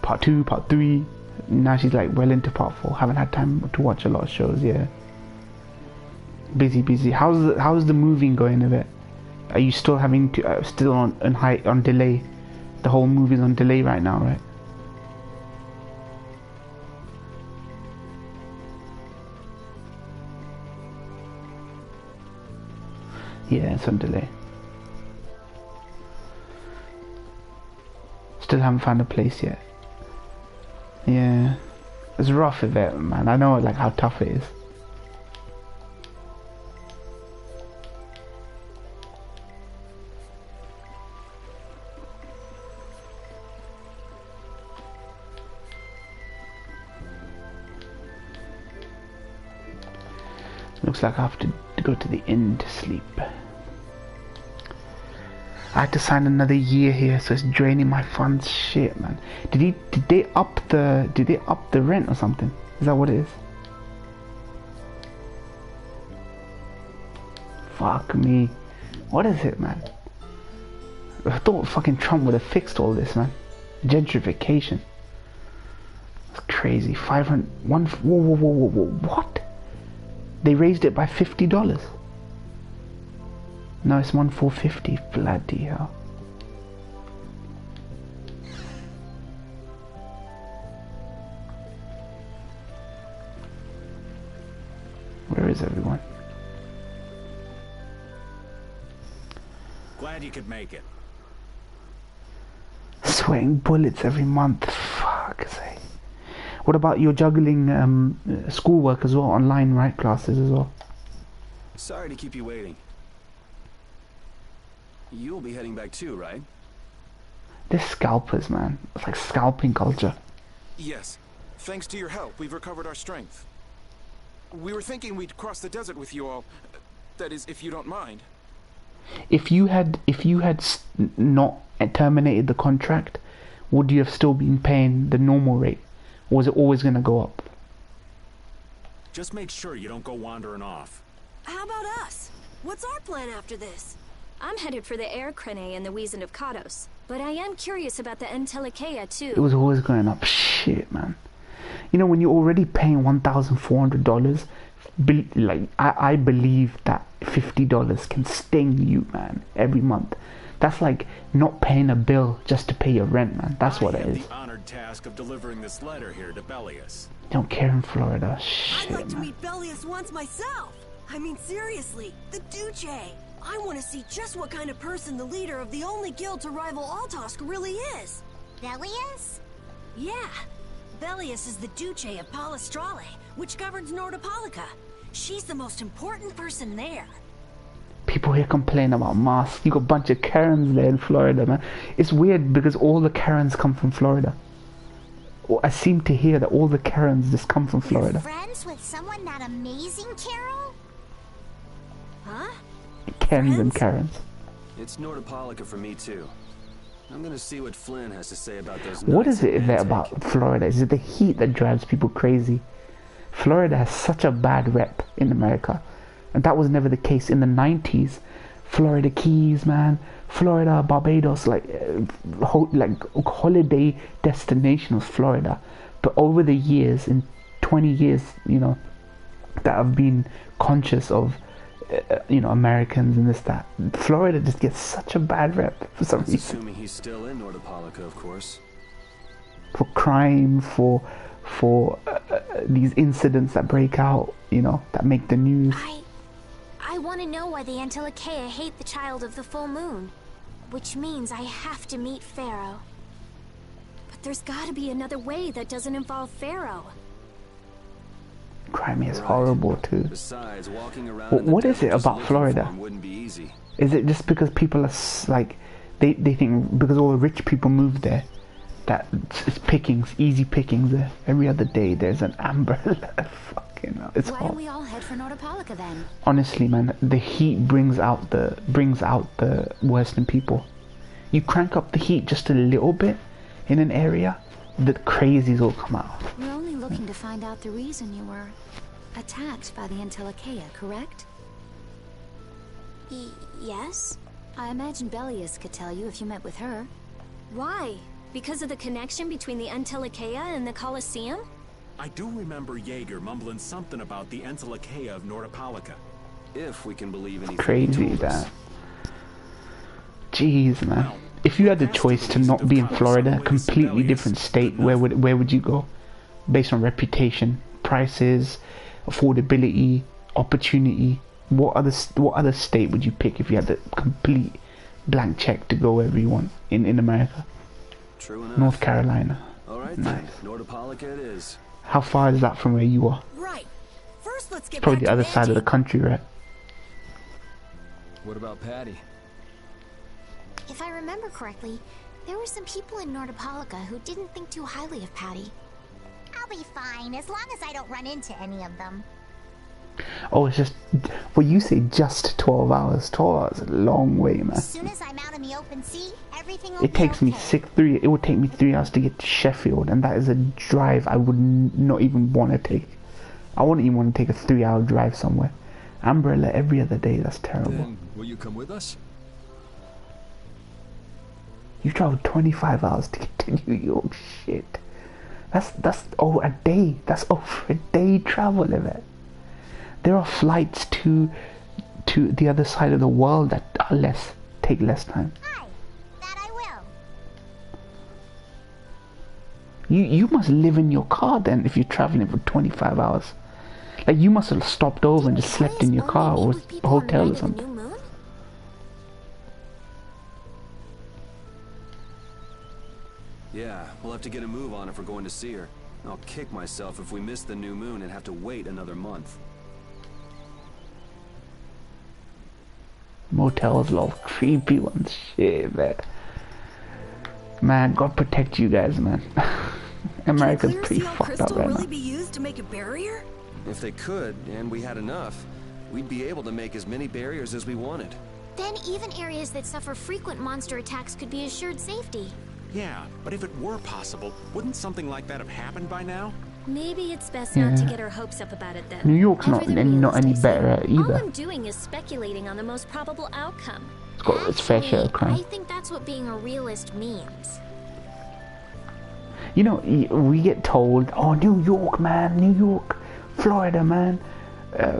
part 2, part 3. Now she's like well into part 4. Haven't had time to watch a lot of shows. Yeah, busy. How's the moving going of it? Are you still having to still on delay? The whole movie's on delay right now, right? Yeah, it's on delay. Still haven't found a place yet. Yeah, it's rough of it, man. I know like how tough it is. Looks like I have to go to the inn to sleep. I had to sign another year here, so it's draining my funds. Shit, man. Did they up the rent or something? Is that what it is? Fuck me. What is it, man? I thought fucking Trump would have fixed all this, man. Gentrification. That's crazy. 500. Whoa. What? They raised it by $50. No, it's $1,450. Bloody hell. Where is everyone? Glad you could make it. Sweating bullets every month. Fuck's sake. What about your juggling schoolwork as well? Online, right? Classes as well? Sorry to keep you waiting. You'll be heading back too, right? They're scalpers, man. It's like scalping culture. Yes. Thanks to your help, we've recovered our strength. We were thinking we'd cross the desert with you all. That is, if you don't mind. If you had not terminated the contract, would you have still been paying the normal rate? Or was it always going to go up? Just make sure you don't go wandering off. How about us? What's our plan after this? I'm headed for the Air Crane and the Weazen of Kados, but I am curious about the Entelikeia too. It was always going up. Shit, man. You know, when you're already paying $1,400, like I believe that $50 can sting you, man, every month. That's like not paying a bill just to pay your rent, man. That's what it is. I have the honored task of delivering this letter here to Bellius. Don't care in Florida. Shit, I'd like to man. meet Bellius once myself. I mean, seriously, the Duce. I want to see just what kind of person the leader of the only guild to rival Altosk really is. Bellius? Yeah. Bellius is the Duce of Palestrale, which governs Nordopolica. She's the most important person there. People here complain about masks. You got a bunch of Karens there in Florida, man. It's weird because all the Karens come from Florida. I seem to hear that all the Karens just come from Florida. You're friends with someone that amazing, Carol? Huh? Karens and Karens. It's Nordopolica for me too. I'm gonna see what Flynn has to say about those. What is it there about Florida? Is it the heat that drives people crazy? Florida has such a bad rep in America, and that was never the case in the 90s. Florida Keys, man, Florida, Barbados, like holiday destination was Florida. But over the years, in 20 years, you know, that I've been conscious of you know, Americans and this, that. Florida just gets such a bad rep for some reason. Assuming he's still in Nordopolica, of course. For crime, for these incidents that break out, you know, that make the news. I want to know why the Antilochea hate the child of the full moon. Which means I have to meet Pharaoh. But there's gotta be another way that doesn't involve Pharaoh. Crime is horrible too. Besides, walking around What is it about Florida? wouldn't be easy. Is it just because people are like, they think because all the rich people move there, that it's pickings, easy pickings there. Every other day there's an umbrella. Fucking hell, it's Why hot. don't we all head for Nordopolica then? Honestly, man, the heat brings out the worst in people. You crank up the heat just a little bit in an area, the crazies will come out. We're only looking to find out the reason you were attacked by the Antilochea, correct? Yes? I imagine Bellius could tell you if you met with her. Why? Because of the connection between the Antilochea and the Colosseum? I do remember Jaeger mumbling something about the Antilochea of Nordopolica. If we can believe anything. Crazy that. Jeez, man. If you had the choice to not be in Florida, completely different state, where would you go? Based on reputation, prices, affordability, opportunity. What other state would you pick if you had the complete blank check to go wherever you want in America? True enough. North Carolina. All right, nice. then. Nordopolica it is. How far is that from where you are? Right. First, let's get Probably back the other to side of the country, right? What about Patty? If I remember correctly, there were some people in Nordopolica who didn't think too highly of Patty. I'll be fine, as long as I don't run into any of them. Oh, it's just... Well, you say just 12 hours. 12 hours is a long way, man. As soon as I'm out in the open sea, everything will It takes me it would take me 3 hours to get to Sheffield, and that is a drive I would not even want to take. I wouldn't even want to take a 3-hour drive somewhere. Umbrella every other day, that's terrible. Then will you come with us? You traveled 25 hours to get to New York, shit. That's over a day. That's over a day travel, Yvette. There are flights to the other side of the world that are take less time. Hi, that I will. You must live in your car then if you're traveling for 25 hours. Like you must have stopped over and just slept in your car or a hotel or something. Yeah, we'll have to get a move on if we're going to see her. I'll kick myself if we miss the new moon and have to wait another month. Motels, love, creepy ones, shit, man. God protect you guys, man. America's pretty fucked up right now. Really be used to make a barrier? If they could, and we had enough, we'd be able to make as many barriers as we wanted. Then even areas that suffer frequent monster attacks could be assured safety. Yeah, but if it were possible, wouldn't something like that have happened by now? Maybe it's best not to get our hopes up about it then. New York's not any better All either. I'm doing is speculating on the most probable outcome. It's got its fair share of crime. I think that's what being a realist means. You know, we get told, oh, New York, man, New York, Florida, man,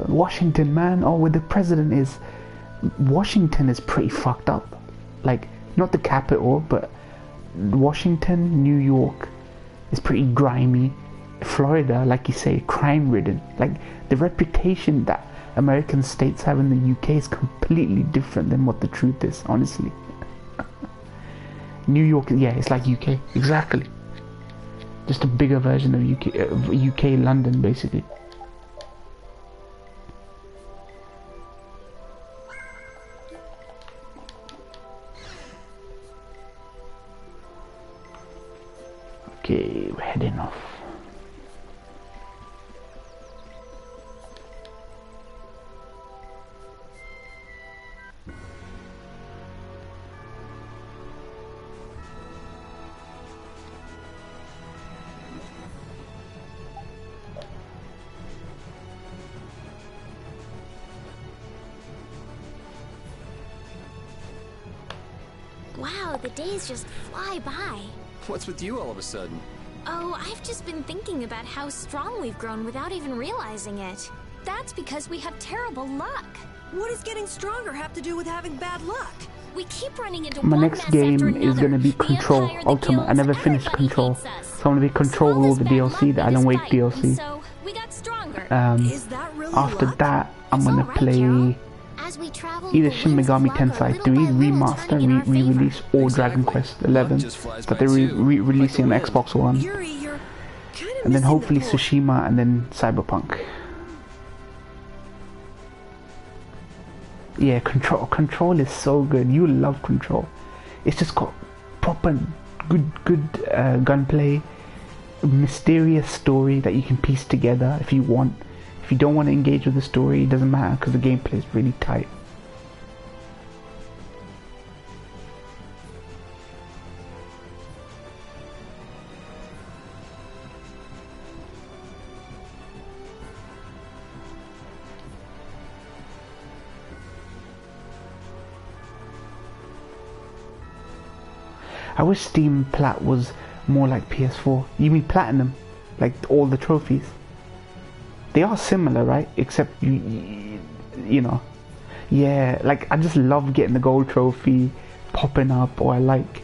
Washington, man, oh, where the president is. Washington is pretty fucked up. Like, not the capital, but Washington, New York is pretty grimy. Florida, like you say, crime-ridden. Like, the reputation that American states have in the UK is completely different than what the truth is, honestly. New York, yeah, it's like UK, exactly. Just a bigger version of UK London, basically. Okay, we're heading off. Wow, the days just fly by. What's with you all of a sudden? Oh, I've just been thinking about how strong we've grown without even realizing it. that's because we have terrible luck. What does getting stronger have to do with having bad luck? We keep running into My one next mess game after is going to be Control Ultimate. I never finished Control, so I'm going to be Control with all the DLC, the Alan Wake DLC. So we got stronger. After that, I'm going to play either Shin Megami Tensei 3 Remaster, re-release, or Dragon Quest 11 that they're re-releasing on Xbox One. And then hopefully Tsushima, and then Cyberpunk. Yeah, Control is so good. You love Control. It's just got proper good gunplay, mysterious story that you can piece together if you want. If you don't want to engage with the story, it doesn't matter because the gameplay is really tight. I wish Steam Plat was more like PS4. You mean Platinum? Like all the trophies. They are similar, right? Except you know. Yeah, like I just love getting the gold trophy popping up, or I like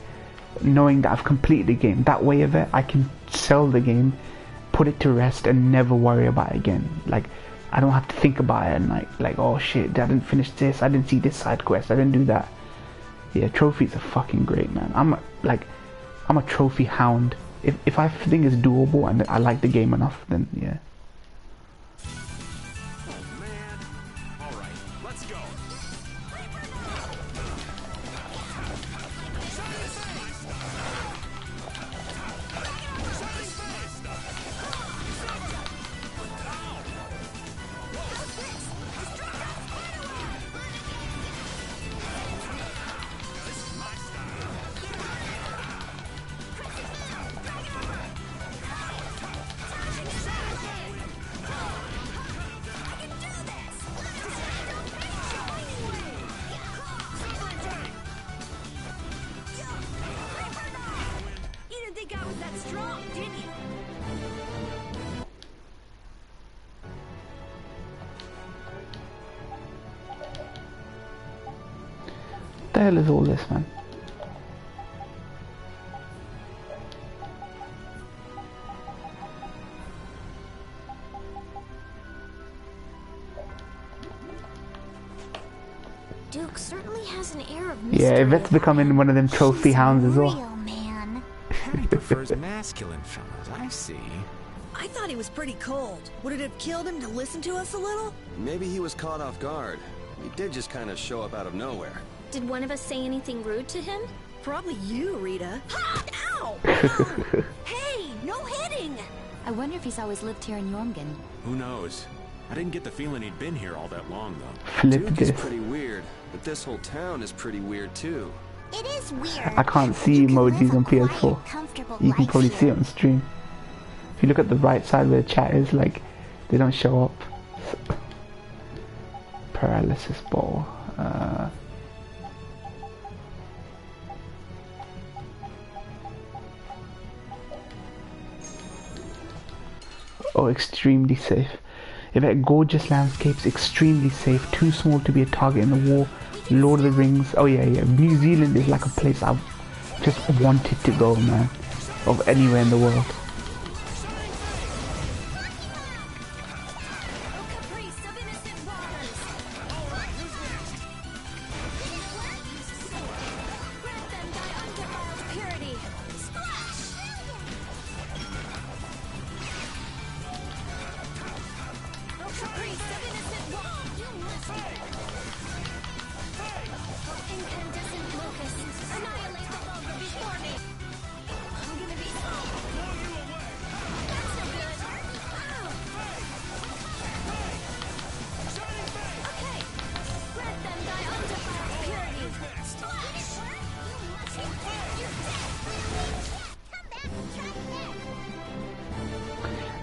knowing that I've completed the game. That way of it, I can sell the game, put it to rest, and never worry about it again. Like I don't have to think about it and like oh shit, I didn't finish this, I didn't see this side quest, I didn't do that. Yeah, trophies are fucking great, man. I'm a trophy hound. If I think it's doable and I like the game enough, then yeah. What the hell is all this, man? Duke certainly has an air of mystery. Yeah, Yvette's becoming one of them trophy hounds as well. He prefers masculine fellas, I see. I thought he was pretty cold. Would it have killed him to listen to us a little? Maybe he was caught off guard. He did just kind of show up out of nowhere. Did one of us say anything rude to him? Probably you, Rita. Ha! Ow! Hey, no hitting! I wonder if he's always lived here in Jormungand. Who knows? I didn't get the feeling he'd been here all that long, though. Duke is pretty weird, but this whole town is pretty weird, too. It is weird. I can't see emojis on PS4. You can probably see it on stream. If you look at the right side where the chat is, like, they don't show up. So, paralysis ball. Oh, extremely safe. If at gorgeous landscapes, extremely safe, too small to be a target in the war. Lord of the Rings. Oh yeah. New Zealand is like a place I've just wanted to go, man. Of anywhere in the world.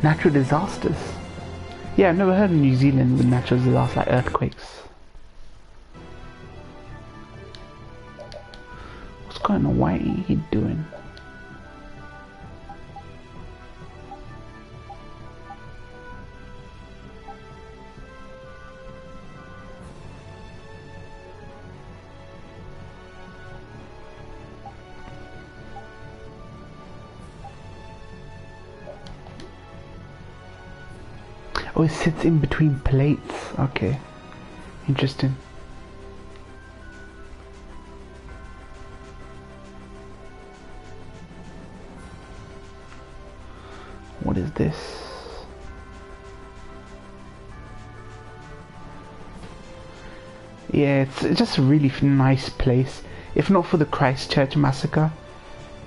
Natural disasters. Yeah, I've never heard of New Zealand with natural disasters like earthquakes. What's going on? What are he doing? Oh, it sits in between plates. Okay. Interesting. What is this? Yeah, it's just a really nice place. If not for the Christchurch massacre,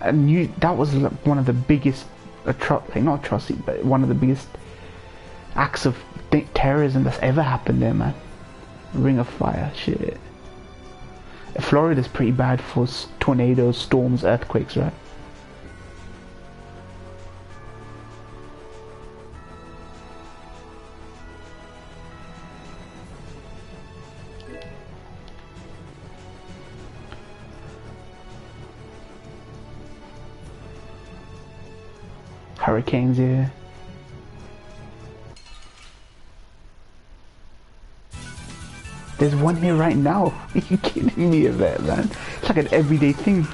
I knew that was like one of the biggest not atrocity, but one of the biggest acts of terrorism that's ever happened there, man. Ring of Fire, shit. Florida's pretty bad for tornadoes, storms, earthquakes, right? Hurricanes, yeah. There's one here right now. Are you kidding me of that, man? It's like an everyday thing.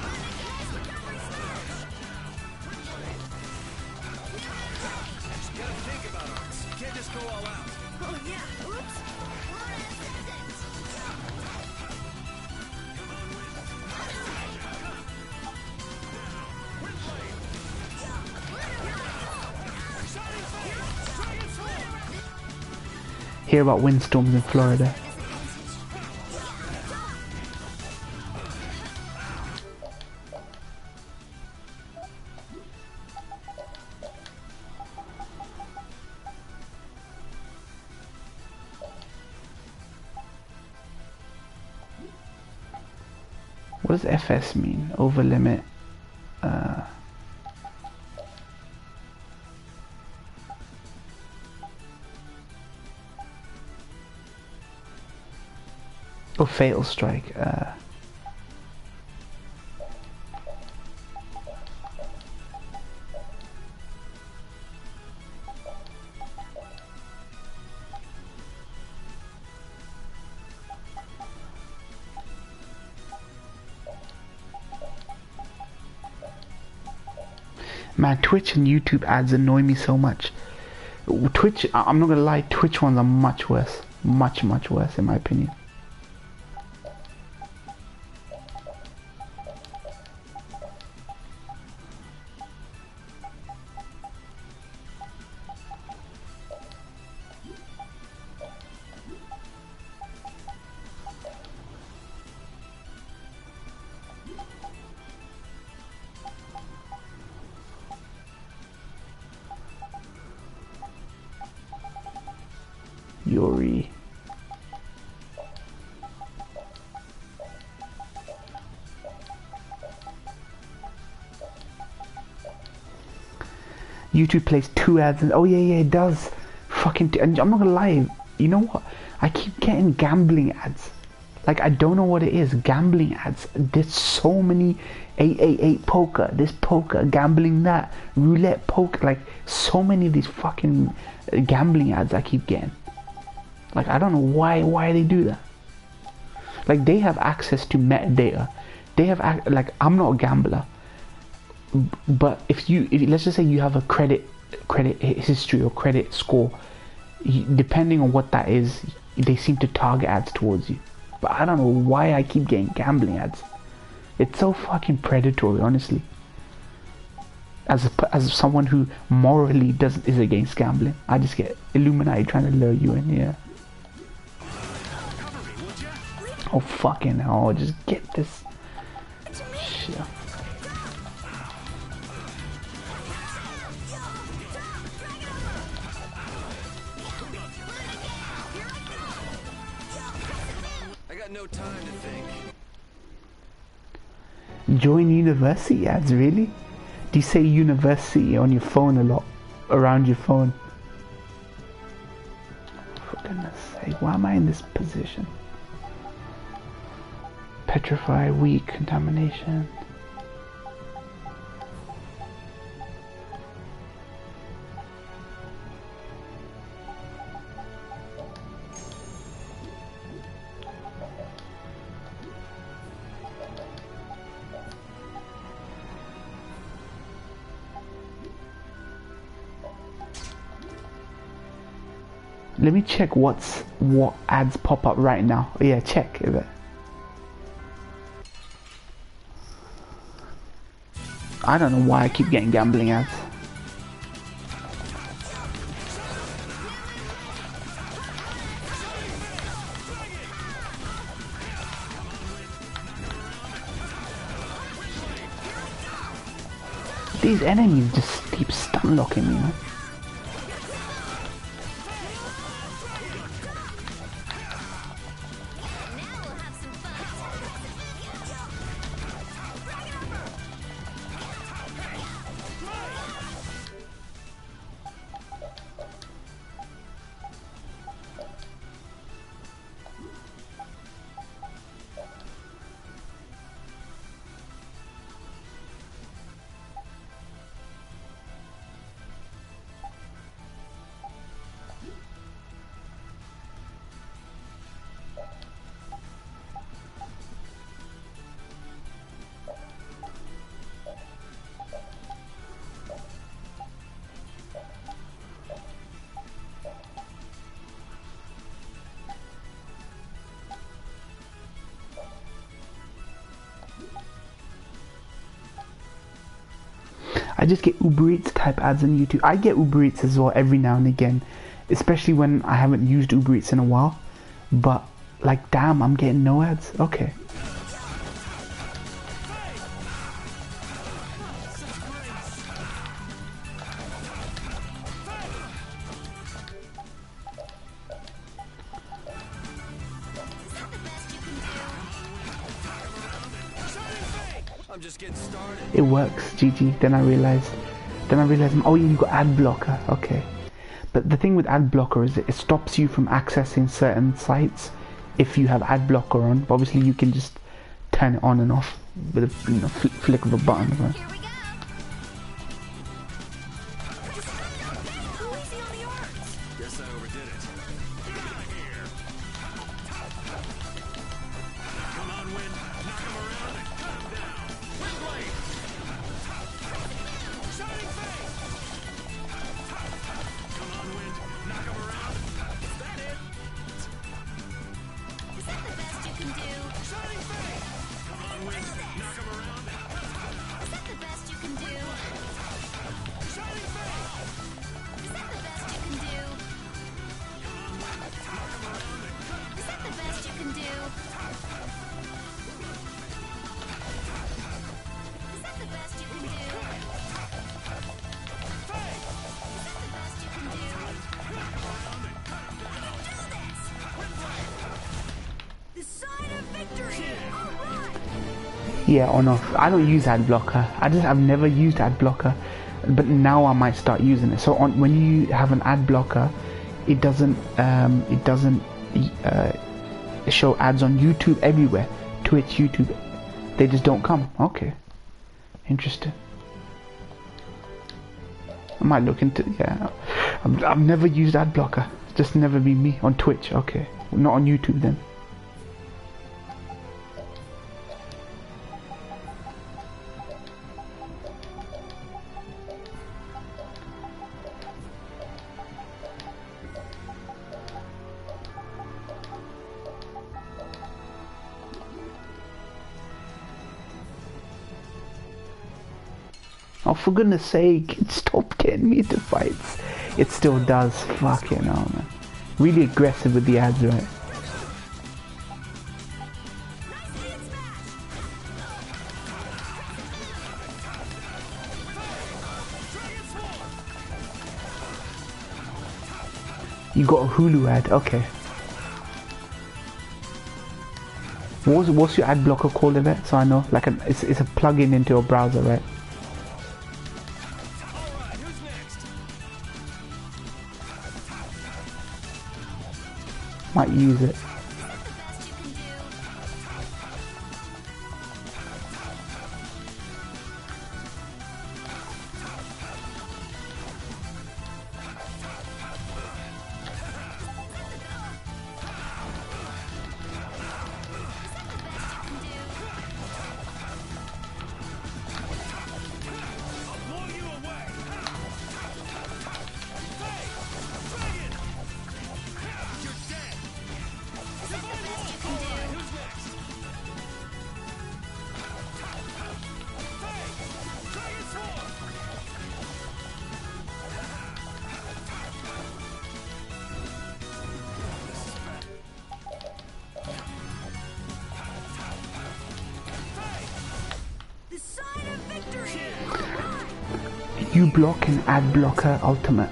Hear about windstorms in Florida. What does FS mean? Over limit. Oh, fatal strike. Man, Twitch and YouTube ads annoy me so much. Twitch, I'm not gonna lie, Twitch ones are much worse. Much worse in my opinion. Yuri. YouTube plays 2 ads and oh yeah it does. Fucking and I'm not gonna lie, you know what? I keep getting gambling ads. Like I don't know what it is. Gambling ads. There's so many 888 poker, this poker, gambling that, roulette poker, like so many of these fucking gambling ads I keep getting. Like I don't know why they do that. Like they have access to metadata. They have like I'm not a gambler, but if let's just say you have a credit history or credit score, depending on what that is, they seem to target ads towards you. But I don't know why I keep getting gambling ads. It's so fucking predatory, honestly. As someone who morally is against gambling, I just get Illuminati trying to lure you in here. Oh fucking hell, just get this shit. I got no time to think. Join university ads, really? Do you say university on your phone a lot? Around your phone? For goodness sake, why am I in this position? Petrify, weak, contamination. Let me check what ads pop up right now. Oh, yeah, check it. I don't know why I keep getting gambling ads. These enemies just keep stun locking me, man. I just get Uber Eats type ads on YouTube. I get Uber Eats as well every now and again, especially when I haven't used Uber Eats in a while. But like, damn, I'm getting no ads. Okay. I'm just getting started. It works, GG. Then I realized, oh yeah, you got ad blocker. Okay. But the thing with ad blocker is it stops you from accessing certain sites if you have ad blocker on. But obviously you can just turn it on and off with a flick of a button. Right? Guess I overdid it. Get out of here. Come on, Wind. Knock him around and cut him down. Wind blade. Shining face. Come on, Wind. Knock him around. Is that it? Is that the best you can do? Shining face. Come on, Wind. Knock him around. Is that the best you can do? Shining face. Is that the best you can do? Is that the best you can do? Is that the best you can do? Is that the best you can do? The sign of victory! Alright! Yeah, or not. I don't use ad blocker. I've never used ad blocker, but now I might start using it. So when you have an ad blocker, it doesn't show ads on YouTube everywhere. Twitch, YouTube, they just don't come. Okay, interesting. I might look into, yeah. I've never used ad blocker. It's just never been me on Twitch. Okay, not on YouTube then. Oh, for goodness sake, stop getting me into fights. It still does. Fucking hell, man. Really aggressive with the ads, right? You got a Hulu ad, okay. What's your ad blocker called in it? So I know, like it's a plug-in into your browser, right? Might use it. uBlock and ad blocker ultimate.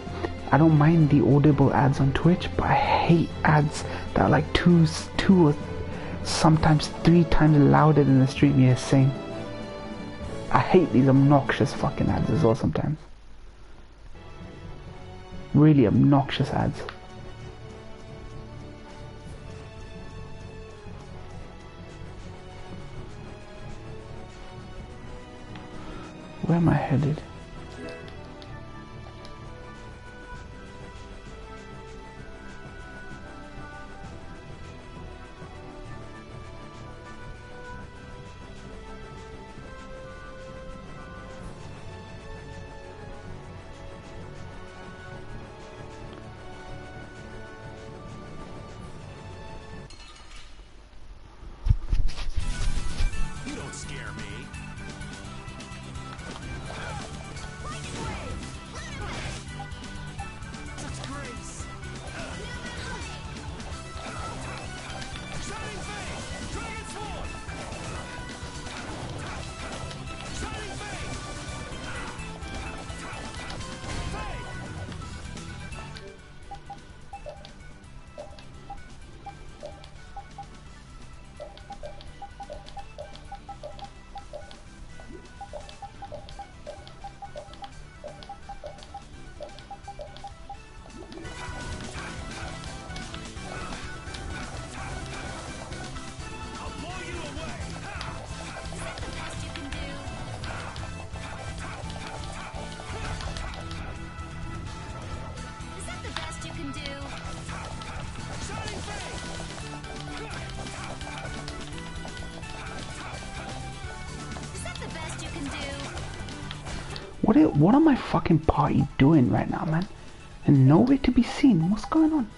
I don't mind the audible ads on Twitch, but I hate ads that are like two or sometimes 3 times louder than the stream. Yeah, same. I hate these obnoxious fucking ads as well sometimes. Really obnoxious ads. Where am I headed? You don't scare me. What are my fucking party doing right now, man? And nowhere to be seen. What's going on?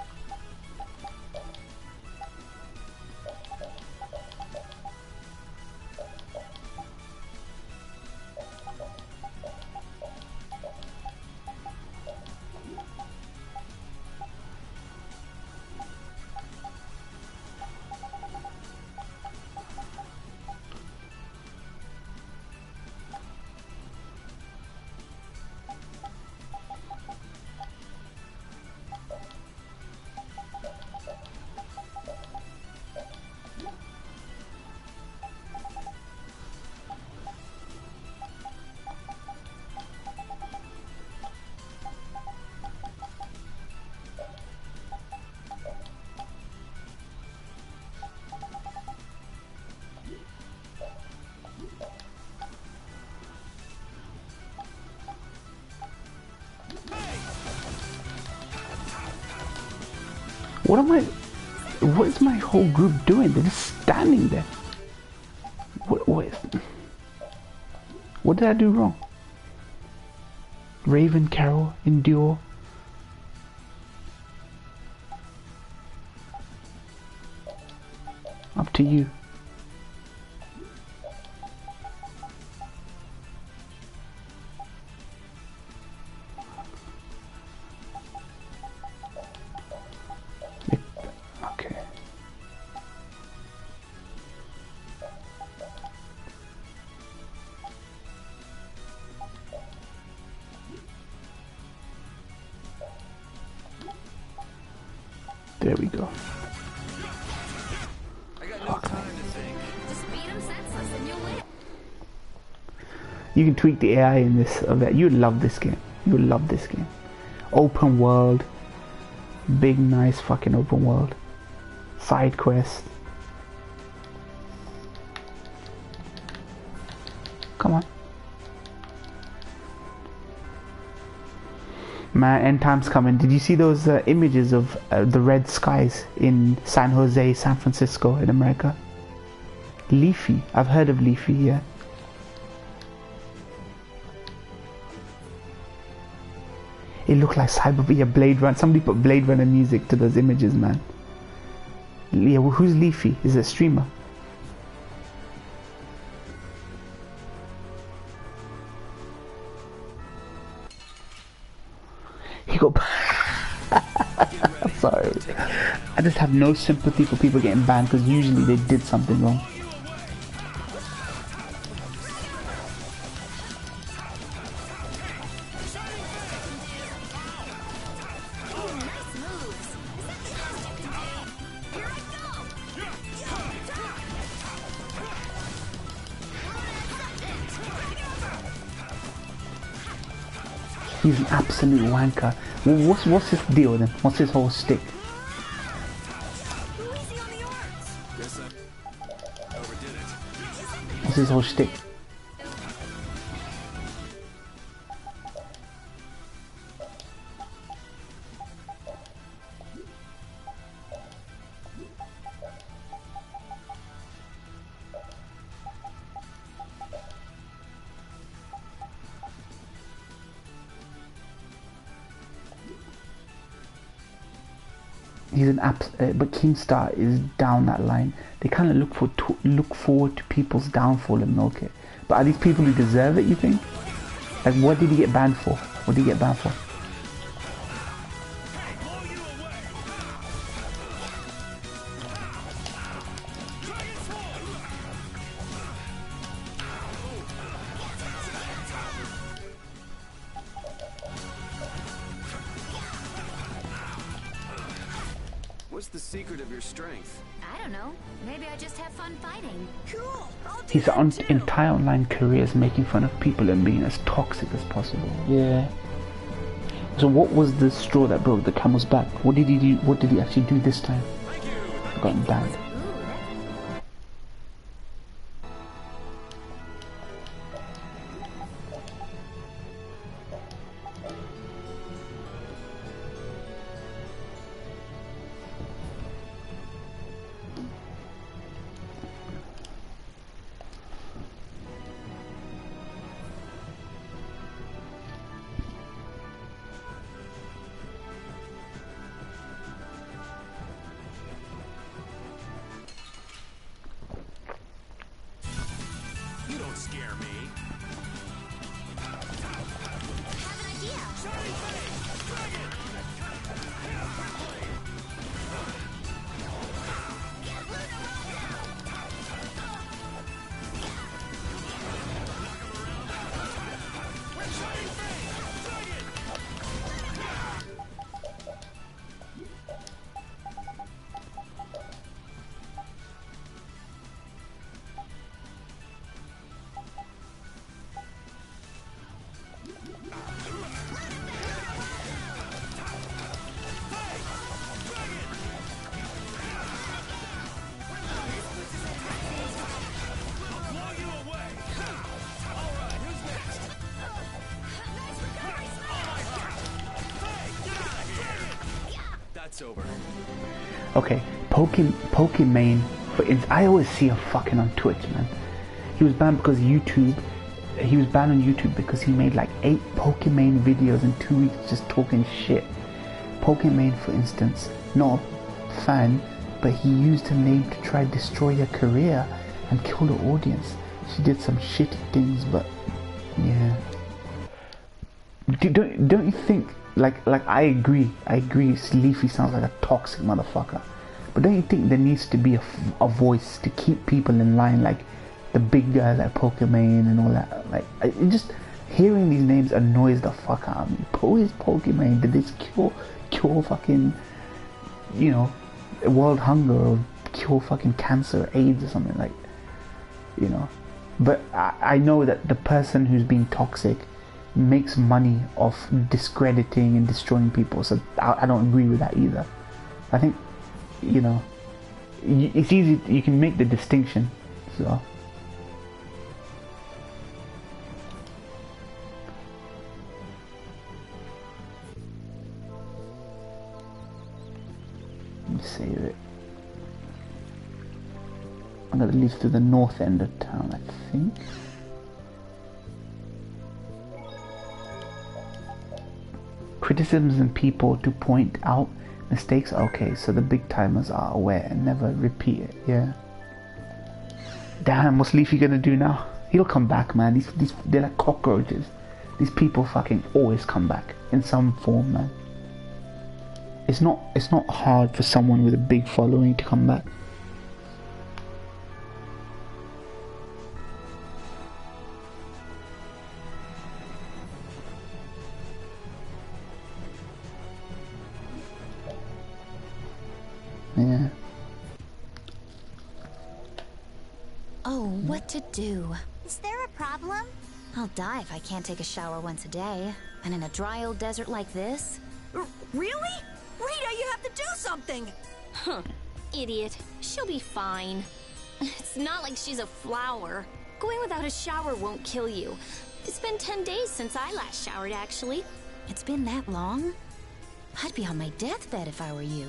What is my whole group doing? They're just standing there. What did I do wrong? Raven, Carol, Endure. Up to you. There we go. I got no time to think. Just beat him senseless and you'll win. You can tweak the AI in this event. You'd love this game. You'd love this game. Open world. Big, nice fucking open world. Side quest. Come on. Man, end time's coming. Did you see those images of the red skies in San Jose, San Francisco in America? Leafy. I've heard of Leafy, yeah. It looked like Blade Runner. Somebody put Blade Runner music to those images, man. Yeah, well, who's Leafy? Is it a streamer? He got... Sorry. I just have no sympathy for people getting banned because usually they did something wrong. He's an absolute wanker. Well, what's his deal then? What's his whole stick? What's his whole shtick? He's an but Keemstar is down that line. They kind of look forward to people's downfall and milk it. But are these people who deserve it, you think? Like, what did he get banned for? What did he get banned for? What's the secret of your strength? I don't know. Maybe I just have fun fighting. Cool. His entire online career is making fun of people and being as toxic as possible. Yeah. So what was the straw that broke the camel's back? What did he do? What did he actually do this time? Got him banned. You don't scare me. Over. Okay, Pokimane, for instance, I always see her fucking on Twitch, man. He was banned because YouTube. He was banned on YouTube because he made like 8 Pokimane videos in 2 weeks just talking shit. Pokimane, for instance, not a fan, but he used her name to try to destroy her career and kill the audience. She did some shitty things, but yeah. Don't you think? Like I agree, Leafy sounds like a toxic motherfucker. But don't you think there needs to be a voice to keep people in line, like the big guys like Pokimane and all that? Like, just hearing these names annoys the fuck out of me. Who is Pokimane? Did this cure fucking, you know, world hunger or cure fucking cancer, AIDS or something, like, you know? But I know that the person who's being toxic makes money off discrediting and destroying people, so I don't agree with that either. I think, you know, it's easy, you can make the distinction, so. Let me save it. I'm gonna leave through the north end of town, I think. Criticisms and people to point out mistakes. Okay, so the big timers are aware and never repeat it. Yeah. Damn, what's Leafy gonna do now? He'll come back, man. These they're like cockroaches. These people fucking always come back in some form, man. It's not hard for someone with a big following to come back. Yeah. Oh, what to do? Is there a problem? I'll die if I can't take a shower once a day. And in a dry old desert like this? Really? Rita, you have to do something! Huh. Idiot. She'll be fine. It's not like she's a flower. Going without a shower won't kill you. It's been 10 days since I last showered, actually. It's been that long? I'd be on my deathbed if I were you.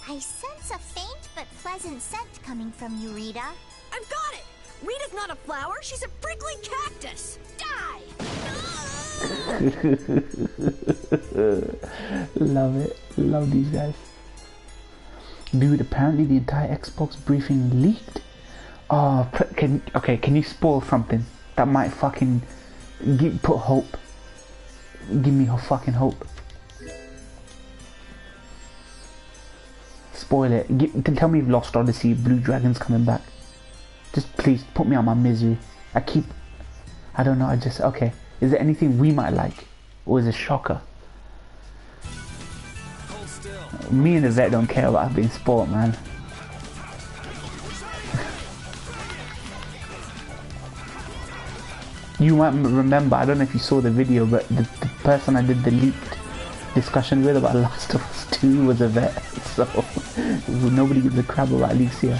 I sense a faint but pleasant scent coming from you, Rita. I've got it! Rita's not a flower, she's a prickly cactus! Die! Love it. Love these guys. Dude, apparently the entire Xbox briefing leaked. Oh, can you spoil something that might fucking put hope? Give me fucking hope. Spoil it. Tell me you've lost Odyssey. Blue Dragon's coming back. Just please put me out my misery. I don't know. Okay. Is there anything we might like, or is it a shocker? Me and the vet don't care about being spoiled, man. You might remember, I don't know if you saw the video, but the person I did the leaked discussion with about Last of Us 2 was a vet, so nobody gives a crap about leaks here.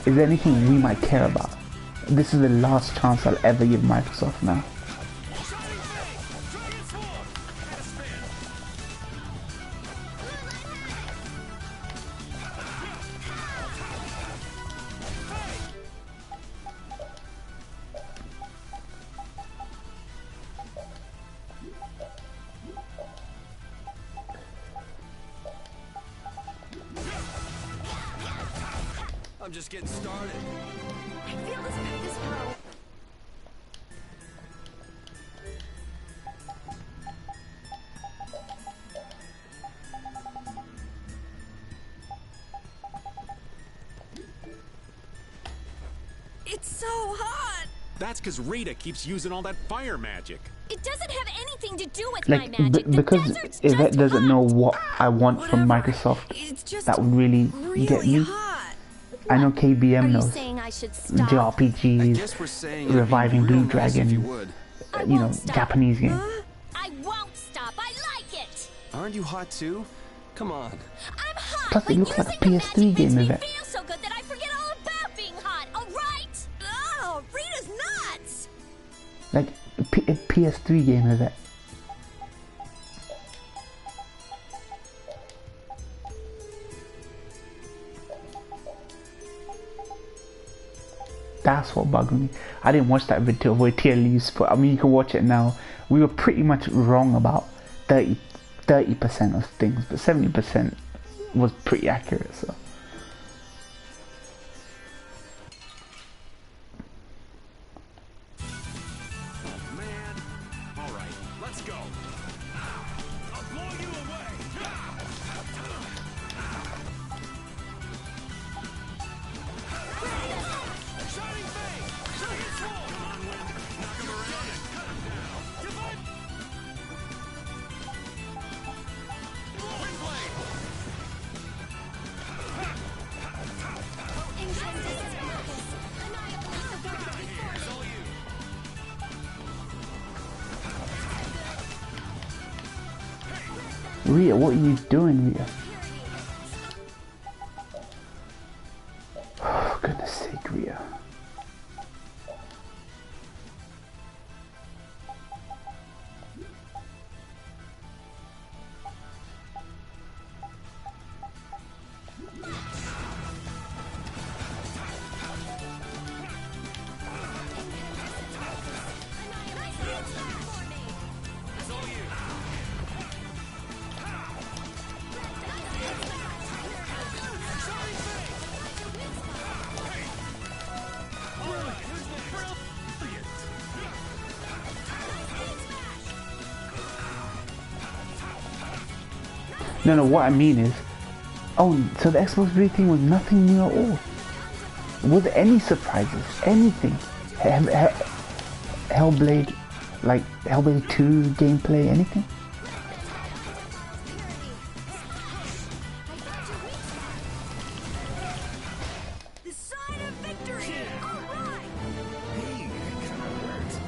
Is there anything we might care about? This is the last chance I'll ever give Microsoft now. I'm just getting started. I feel this grow. It's so hot! That's because Rita keeps using all that fire magic. It doesn't have anything to do with Like, my magic. because Yvette doesn't know what I want from Microsoft, that would really get me. I know KBM knows. JRPGs, reviving Blue Dragon, you know, Japanese game. I won't stop. I like it. Aren't you hot too? Come on. I'm hot. Plus, it looks like a PS3 game, Yvette. Feel so good that I forget all about being hot. All right? Oh, Rita's nuts. Like a PS3 game, Yvette. That's what bugged me. I didn't watch that video to avoid tear leaves, but I mean, you can watch it now. We were pretty much wrong about 30% of things, but 70% was pretty accurate, so. Oh man. Alright, let's go. I'll blow you away. Rhea, what are you doing, Rhea? Oh, for goodness sake, Rhea. No, what I mean is, oh, so the Xbox 3 thing was nothing new at all. Was there any surprises? Anything? Hellblade, like Hellblade 2 gameplay, anything? The sign of victory! Alright! Hey, that kinda worked.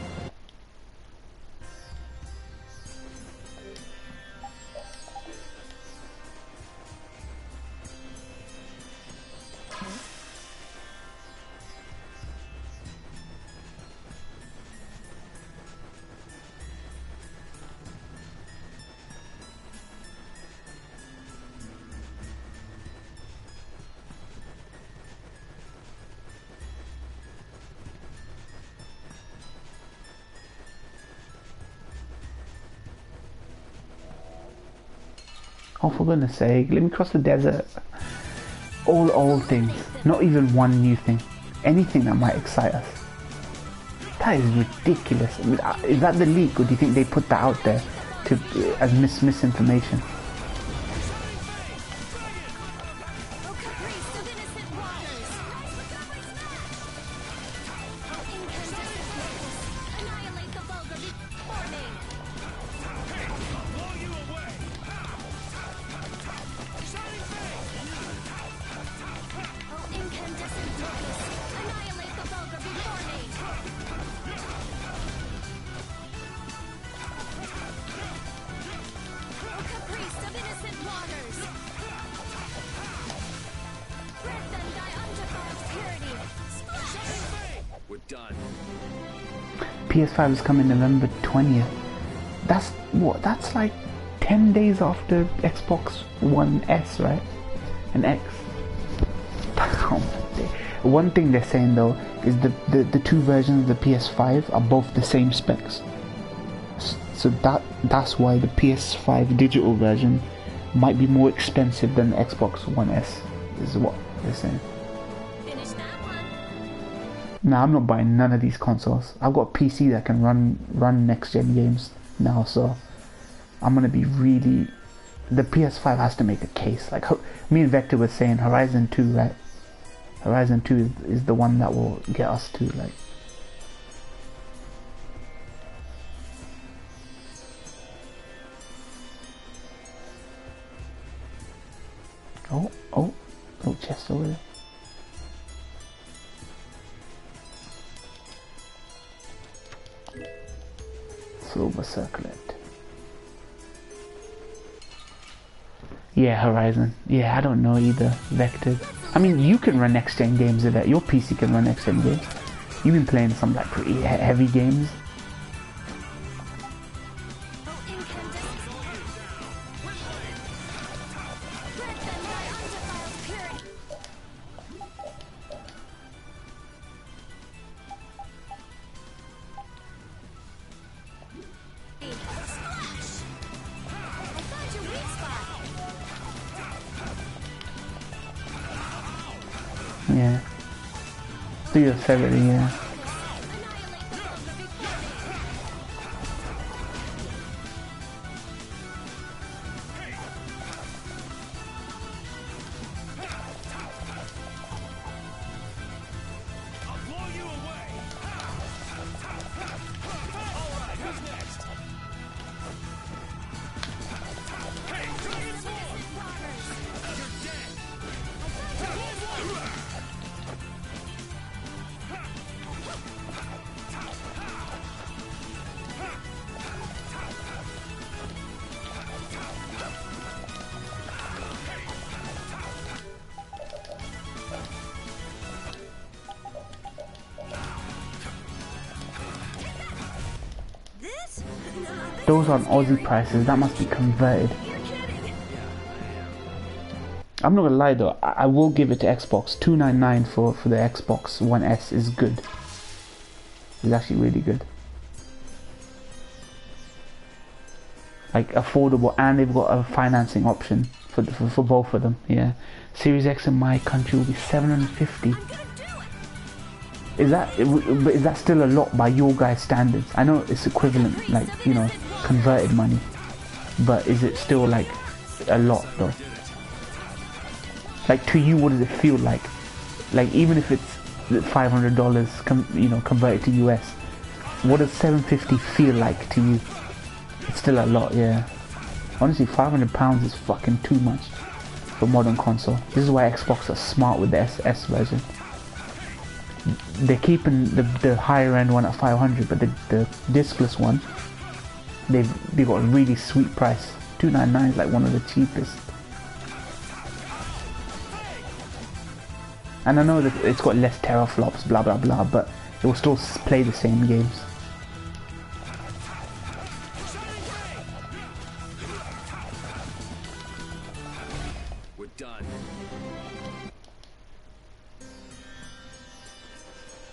Oh, for goodness sake, let me cross the desert. All old things, not even one new thing. Anything that might excite us. That is ridiculous. I mean, is that the leak, or do you think they put that out there to as misinformation? PS5 is coming November 20th. That's what? That's like 10 days after Xbox One S, right? And X. One thing they're saying though is the two versions of the PS5 are both the same specs. So that's why the PS5 digital version might be more expensive than the Xbox One S, is what they're saying. Nah, I'm not buying none of these consoles. I've got a PC that can run next gen games now, so I'm gonna be really. The PS5 has to make a case. Like me and Vector were saying, Horizon 2, right? Horizon 2 is the one that will get us to like. Oh, chest over there. Silver circlet. Yeah, Horizon. Yeah, I don't know either. Vector. I mean, you can run next gen games of that. Your PC can run next gen games. You've been playing some like pretty heavy games. Yeah. Do your favorite, yeah. Those are Aussie prices, that must be converted. I'm not gonna lie though, I will give it to Xbox. $299 for the Xbox One S is good. It's actually really good. Like affordable, and they've got a financing option for both of them. Yeah, Series X in my country will be $750. Is that still a lot by your guys' standards? I know it's equivalent, like, you know, converted money, but is it still like a lot though? Like, to you, what does it feel like? Like, even if it's $500, you know, converted to US, what does $750 feel like to you? It's still a lot, yeah. Honestly, £500 is fucking too much for modern console. This is why Xbox are smart with the S version. They're keeping the higher end one at 500, but the discless one, they've got a really sweet price. $299 is like one of the cheapest. And I know that it's got less teraflops, blah blah blah, but it will still play the same games. We're done.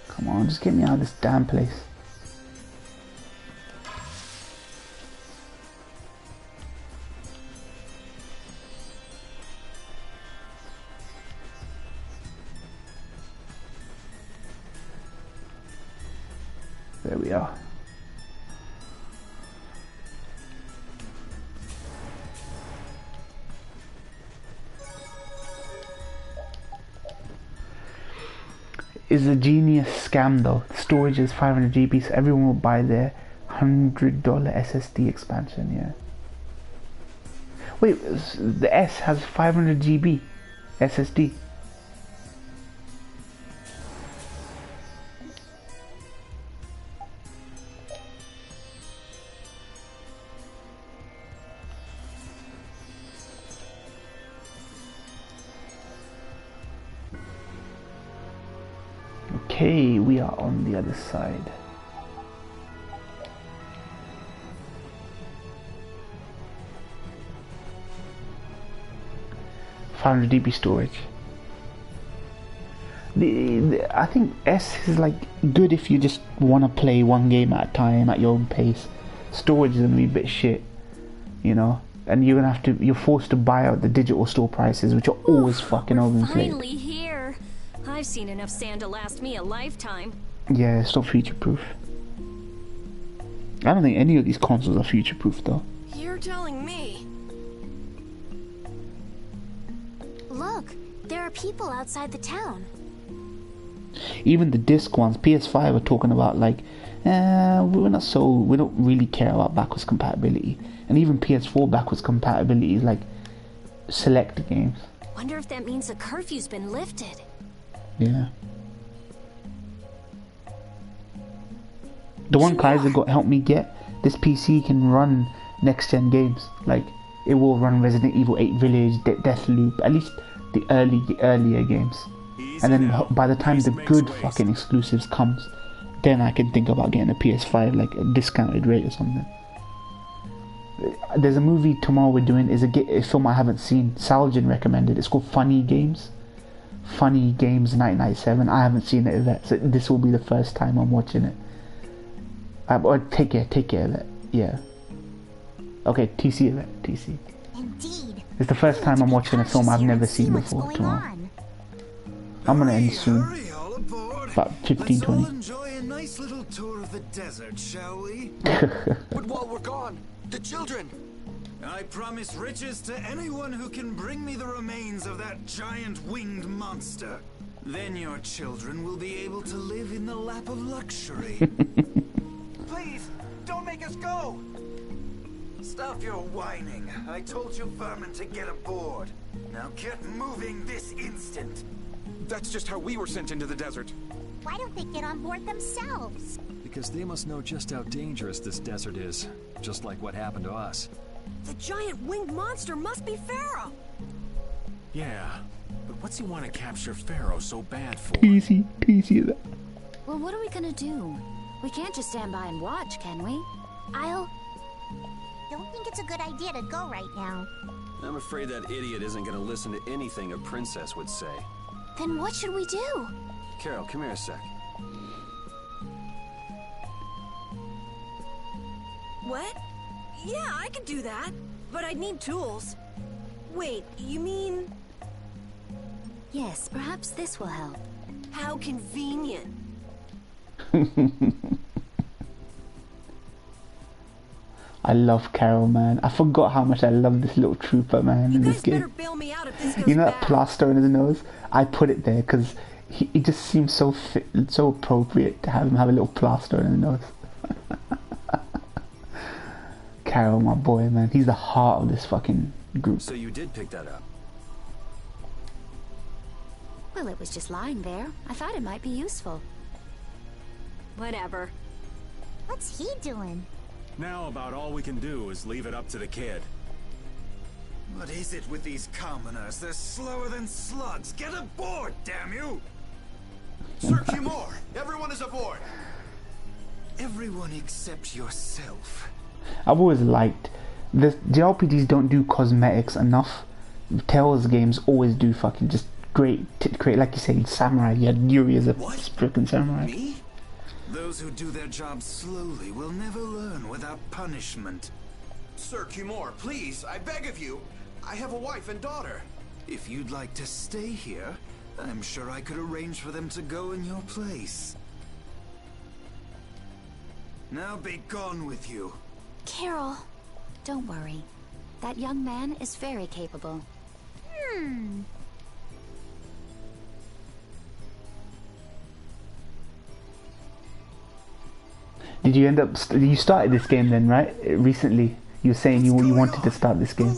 Come on, just get me out of this damn place. There we are. Is a genius scam though. Storage is 500 GB, so everyone will buy their $100 SSD expansion. Yeah. Wait, the S has 500 GB SSD. Okay, we are on the other side. $500 storage. I think S is like good if you just want to play one game at a time at your own pace. Storage is gonna be a bit shit, you know, and you're forced to buy out the digital store prices, which are always fucking overinflated. Finally here. I've seen enough sand to last me a lifetime. Yeah, it's not future-proof. I don't think any of these consoles are future-proof though. You're telling me. Look, there are people outside the town. Even the disc ones, PS5 are talking about like, we don't really care about backwards compatibility. And even PS4 backwards compatibility is like select games. Wonder if that means the curfew's been lifted. Yeah. The one Kaiser helped me get, this PC can run next gen games. Like it will run Resident Evil 8 Village, Deathloop, at least the earlier games. And then by the time the good fucking exclusives comes, then I can think about getting a PS5 like a discounted rate or something. There's a movie tomorrow we're doing, is a film I haven't seen. Saljan recommended. It's called Funny Games. Funny Games 1997. I haven't seen it yet, so this will be the first time I'm watching it. Take care of it. Yeah. Okay, TC of it. TC. Indeed. It's the first time I'm watching a film I've never seen before tomorrow. I'm gonna end soon. About 15, 20. Let's all enjoy a nice little tour of the desert, shall we? But while we're gone, the children. I promise riches to anyone who can bring me the remains of that giant winged monster. Then your children will be able to live in the lap of luxury. Please, don't make us go! Stop your whining. I told you vermin to get aboard. Now get moving this instant. That's just how we were sent into the desert. Why don't they get on board themselves? Because they must know just how dangerous this desert is, just like what happened to us. The giant winged monster must be Pharaoh. Yeah, but what's he want to capture Pharaoh so bad for? PC. Well, what are we gonna do? We can't just stand by and watch, can we? Don't think it's a good idea to go right now. I'm afraid that idiot isn't going to listen to anything a princess would say. Then what should we do? Carol, come here a sec. What? Yeah, I could do that. But I'd need tools. Wait, you mean... Yes, perhaps this will help. How convenient. I love Carol, man. I forgot how much I love this little trooper, man, in this game. Bail me out if this goes You know bad. that plaster on his nose? I put it there because it just seems so so appropriate to have him have a little plaster on his nose. Carol, my boy, man. He's the heart of this fucking group. So you did pick that up? Well, it was just lying there. I thought it might be useful. Whatever. What's he doing? Now about all we can do is leave it up to the kid. What is it with these commoners? They're slower than slugs. Get aboard, damn you! Sir Cumore, everyone is aboard. Everyone except yourself. I've always liked the JRPGs don't do cosmetics enough. Tales games always do fucking just great, like you say, samurai. You had Yuri as a freaking samurai. Me? Those who do their jobs slowly will never learn without punishment. Sir Cumore, please, I beg of you. I have a wife and daughter. If you'd like to stay here, I'm sure I could arrange for them to go in your place. Now be gone with you. Carol. Don't worry. That young man is very capable. Did you end up... you started this game then, right? Recently. You were saying you wanted to start this game.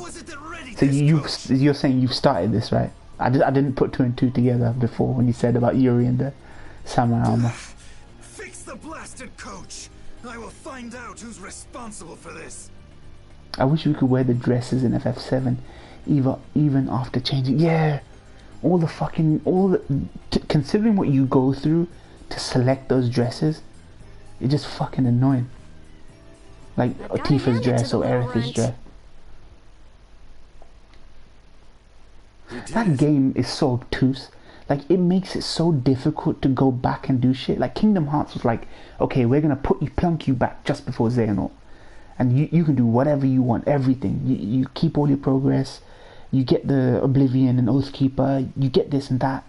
So you're saying you've started this, right? I didn't put 2 and 2 together before when you said about Yuri and the samurai armor. Fix the blasted coach! I will find out who's responsible for this. I wish we could wear the dresses in FF7 even after changing. Yeah! Considering what you go through to select those dresses, it's just fucking annoying. Like Tifa's dress or Aerith's dress. That game is so obtuse. Like, it makes it so difficult to go back and do shit. Like, Kingdom Hearts was like, okay, we're gonna plunk you back just before Xehanort. And you can do whatever you want, everything. You keep all your progress. You get the Oblivion and Oathkeeper. You get this and that.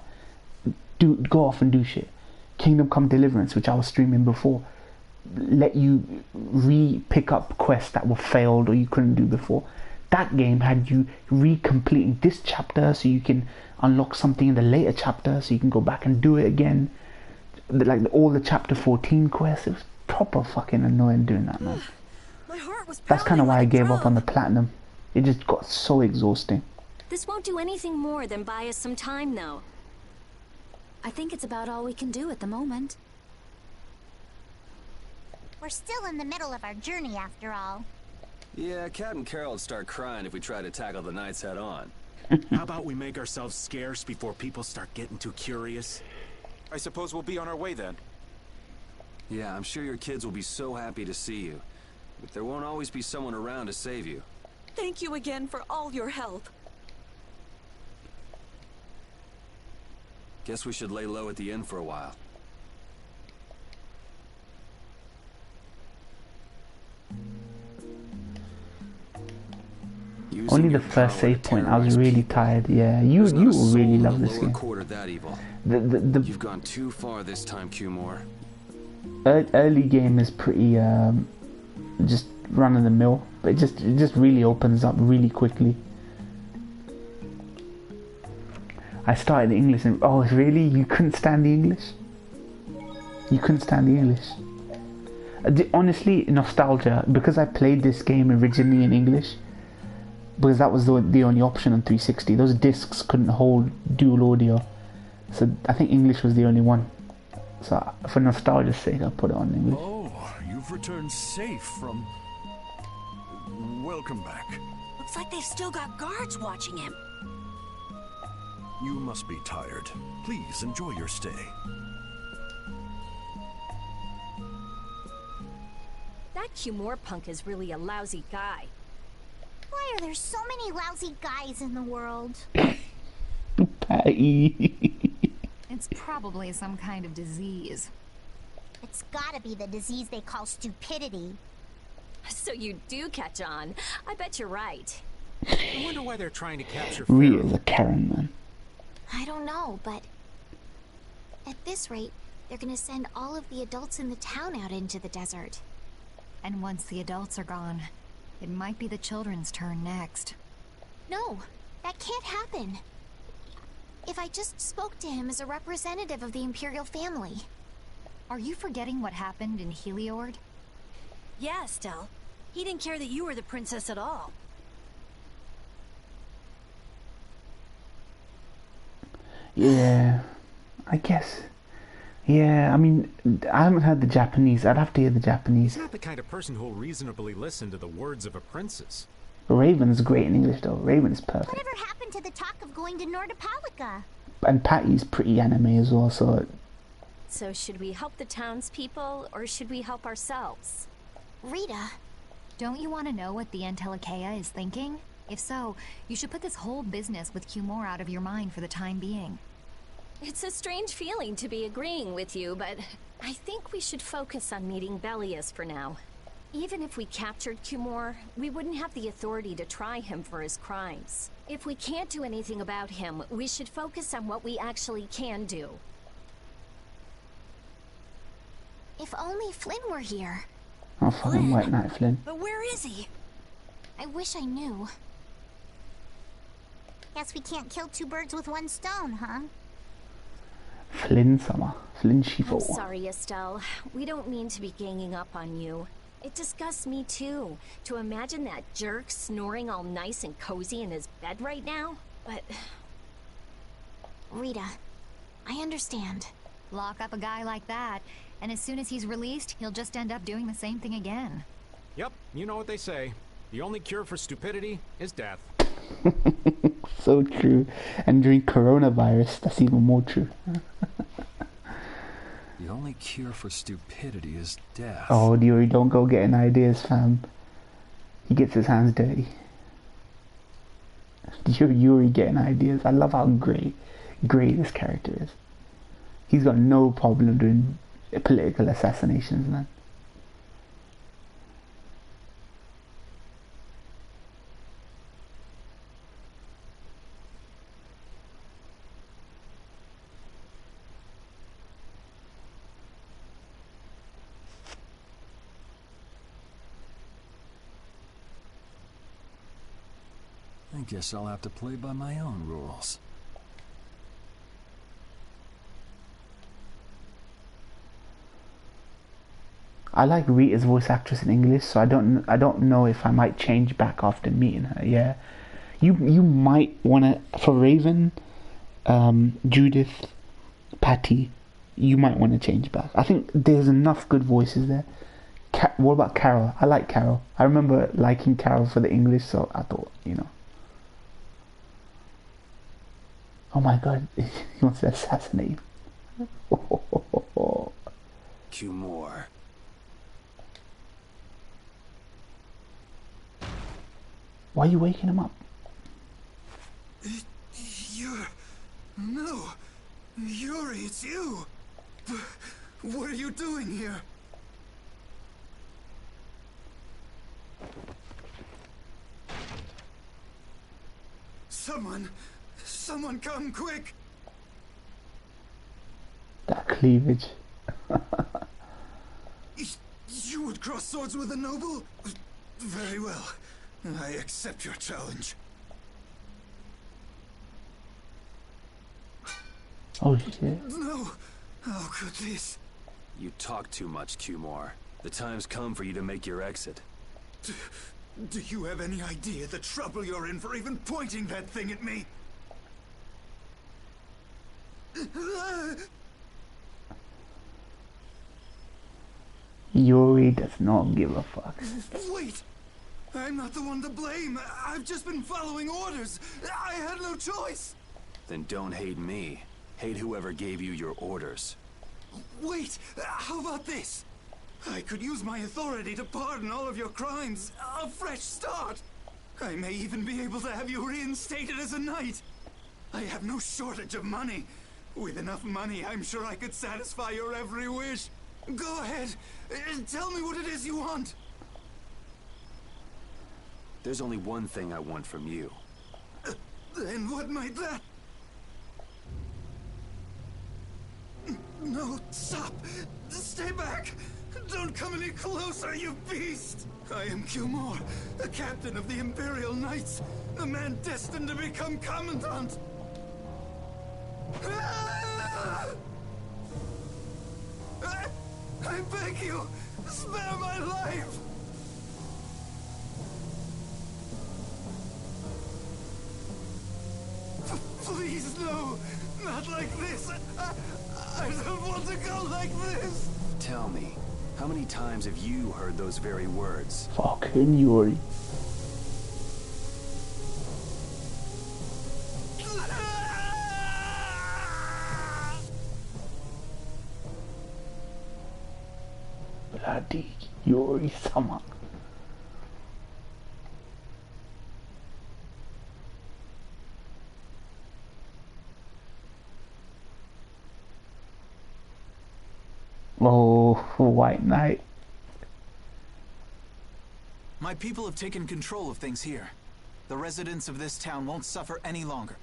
Go off and do shit. Kingdom Come Deliverance, which I was streaming before, let you pick up quests that were failed or you couldn't do before. That game had you recompleting this chapter so you can unlock something in the later chapter so you can go back and do it again. Like all the chapter 14 quests. It was proper fucking annoying doing that, man. That's kind of why I gave up on the platinum. It just got so exhausting. This won't do anything more than buy us some time, though. I think it's about all we can do at the moment. We're still in the middle of our journey after all. Yeah, Kat and Carol would start crying if we tried to tackle the knights head on. How about we make ourselves scarce before people start getting too curious? I suppose we'll be on our way then. Yeah, I'm sure your kids will be so happy to see you. But there won't always be someone around to save you. Thank you again for all your help. Guess we should lay low at the inn for a while. Only the first save point, I was really tired. Yeah, you will really love this game. You've gone too far this time, Q-More. Early game is pretty just run of the mill, but it just really opens up really quickly. I started English and oh really? You couldn't stand the English? You couldn't stand the English? Honestly, nostalgia, because I played this game originally in English, because that was the only option on 360. Those discs couldn't hold dual audio, so I think English was the only one. So for nostalgia's sake, I put it on English. Oh, you've returned safe from... Welcome back. Looks like they've still got guards watching him. You must be tired. Please enjoy your stay. That Q-More punk is really a lousy guy. Why are there so many lousy guys in the world? Patty. It's probably some kind of disease. It's gotta be the disease they call stupidity. So you do catch on. I bet you're right. I wonder why they're trying to capture Ria's a Karen, man. I don't know, but at this rate, they're gonna send all of the adults in the town out into the desert. And once the adults are gone, it might be the children's turn next. No, that can't happen. If I just spoke to him as a representative of the Imperial family. Are you forgetting what happened in Heliord? Yeah, Estelle. He didn't care that you were the princess at all. Yeah, I guess. Yeah, I mean, I haven't heard the Japanese. I'd have to hear the Japanese. He's not the kind of person who'll reasonably listen to the words of a princess. Raven's great in English, though. Raven's perfect. Whatever happened to the talk of going to Nordopolica? And Patty's pretty anime as well, so... So should we help the townspeople, or should we help ourselves? Rita. Don't you want to know what the Antilocheia is thinking? If so, you should put this whole business with Q-More out of your mind for the time being. It's a strange feeling to be agreeing with you, but I think we should focus on meeting Belius for now. Even if we captured Q-More, we wouldn't have the authority to try him for his crimes. If we can't do anything about him, we should focus on what we actually can do. If only Flynn were here. Oh, fucking White Knight Flynn. But where is he? I wish I knew. Guess we can't kill two birds with one stone, huh? Flynn Summer. Flynn Shifo. I'm sorry, Estelle. We don't mean to be ganging up on you. It disgusts me too, to imagine that jerk snoring all nice and cozy in his bed right now, but... Rita, I understand. Lock up a guy like that, and as soon as he's released, he'll just end up doing the same thing again. Yep, you know what they say. The only cure for stupidity is death. So true. And during coronavirus, that's even more true. The only cure for stupidity is death. Oh, Yuri, don't go getting ideas, fam. He gets his hands dirty. Yuri getting ideas. I love how great this character is. He's got no problem doing political assassinations, man. I guess I'll have to play by my own rules. I like Rita's voice actress in English, so I don't know if I might change back after meeting her. Yeah, you might wanna, for Raven, Judith, Patty, you might want to change back. I think there's enough good voices there. What about Carol? I like Carol. I remember liking Carol for the English, so I thought, you know. Oh my god, he wants to assassinate him. Cumore. Why are you waking him up? No. Yuri, it's you. What are you doing here? Someone come quick. That cleavage. You would cross swords with a noble? Very well. I accept your challenge. Oh shit. No. How could this? You talk too much, Cumore. The time's come for you to make your exit. Do you have any idea the trouble you're in for even pointing that thing at me? Yuri does not give a fuck. Wait! I'm not the one to blame. I've just been following orders. I had no choice. Then don't hate me. Hate whoever gave you your orders. Wait! How about this? I could use my authority to pardon all of your crimes. A fresh start. I may even be able to have you reinstated as a knight. I have no shortage of money. With enough money, I'm sure I could satisfy your every wish. Go ahead. Tell me what it is you want. There's only one thing I want from you. Then what might that... No, stop! Stay back! Don't come any closer, you beast! I am Cumore, the captain of the Imperial Knights, the man destined to become Commandant! I beg you, spare my life! Please, no! Not like this! I don't want to go like this! Tell me, how many times have you heard those very words? Fucking Yuri. Bloody Yuri-sama. Oh, White Knight. My people have taken control of things here. The residents of this town won't suffer any longer.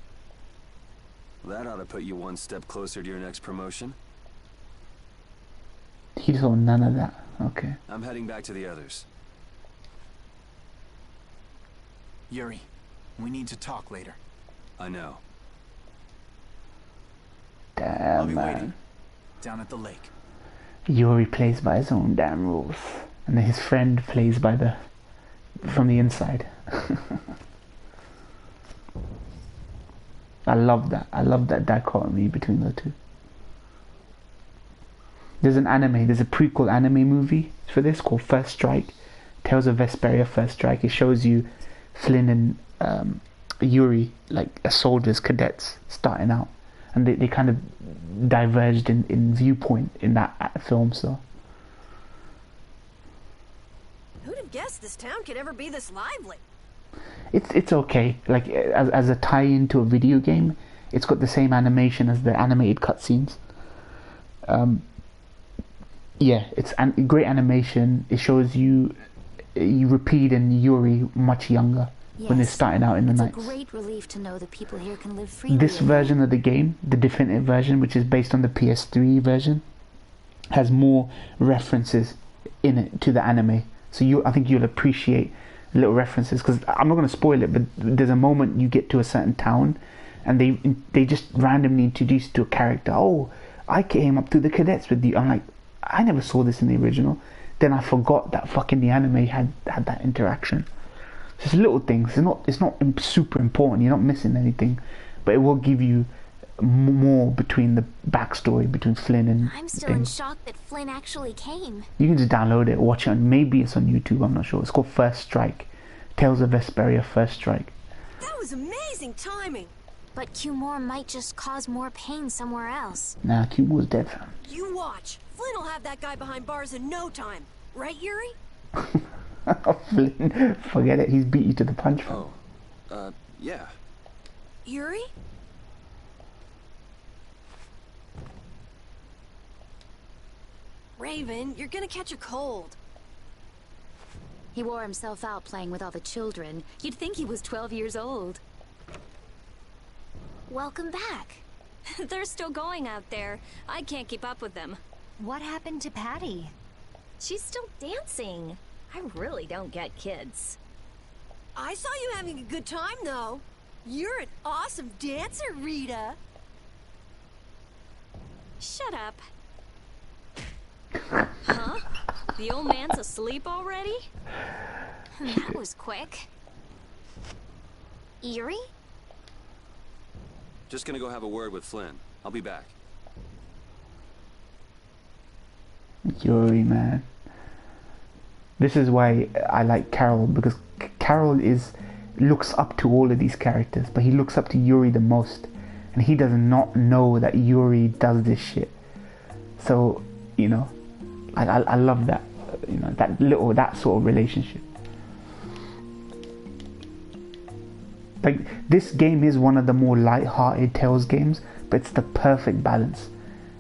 That ought to put you one step closer to your next promotion. He saw none of that. Okay. I'm heading back to the others. Yuri, we need to talk later. I know. Damn, I'll be man. waiting. Down at the lake. Yuri plays by his own damn rules. And then his friend plays by the... from the inside. I love that. I love that dichotomy between the two. There's an anime, there's a prequel anime movie for this called First Strike. Tales of Vesperia First Strike. It shows you Flynn and Yuri, like as soldiers, cadets, starting out. And they kind of diverged in viewpoint in that film, so. Who'd have guessed this town could ever be this lively? It's okay. Like as a tie-in to a video game, it's got the same animation as the animated cutscenes. Yeah, it's great animation. It shows you Repeat and Yuri much younger when they're starting out in the Knights. It's a great relief to know that people here can live freely. This version of the game, the definitive version, which is based on the PS3 version, has more references in it to the anime. So I think you'll appreciate little references, because I'm not going to spoil it, but there's a moment you get to a certain town and they just randomly introduce you to a character. Oh, I came up through the cadets with you. I'm like, I never saw this in the original. Then I forgot that fucking the anime had that interaction. Just little things. It's not super important. You're not missing anything, but it will give you more between the backstory between Flynn and. I'm still in shock that Flynn actually came. You can just download it, watch it. Maybe it's on YouTube. I'm not sure. It's called First Strike. Tales of Vesperia First Strike. That was amazing timing. But Cumore might just cause more pain somewhere else. Nah, Cumore's dead, fam. You watch. Flynn will have that guy behind bars in no time. Right, Yuri? Flynn, forget it. He's beat you to the punch, fam. Yeah. Yuri? Raven, you're gonna catch a cold. He wore himself out playing with all the children. You'd think he was 12 years old. Welcome back. They're still going out there. I can't keep up with them. What happened to Patty? She's still dancing. I really don't get kids. I saw you having a good time, though. You're an awesome dancer, Rita. Shut up. Huh? The old man's asleep already? That was quick. Yuri? Just gonna go have a word with Flynn. I'll be back. Yuri, man. This is why I like Carol, because Carol looks up to all of these characters, but he looks up to Yuri the most, and he does not know that Yuri does this shit. So, you know, I love that, you know, that sort of relationship. Like, this game is one of the more light-hearted Tales games, but it's the perfect balance.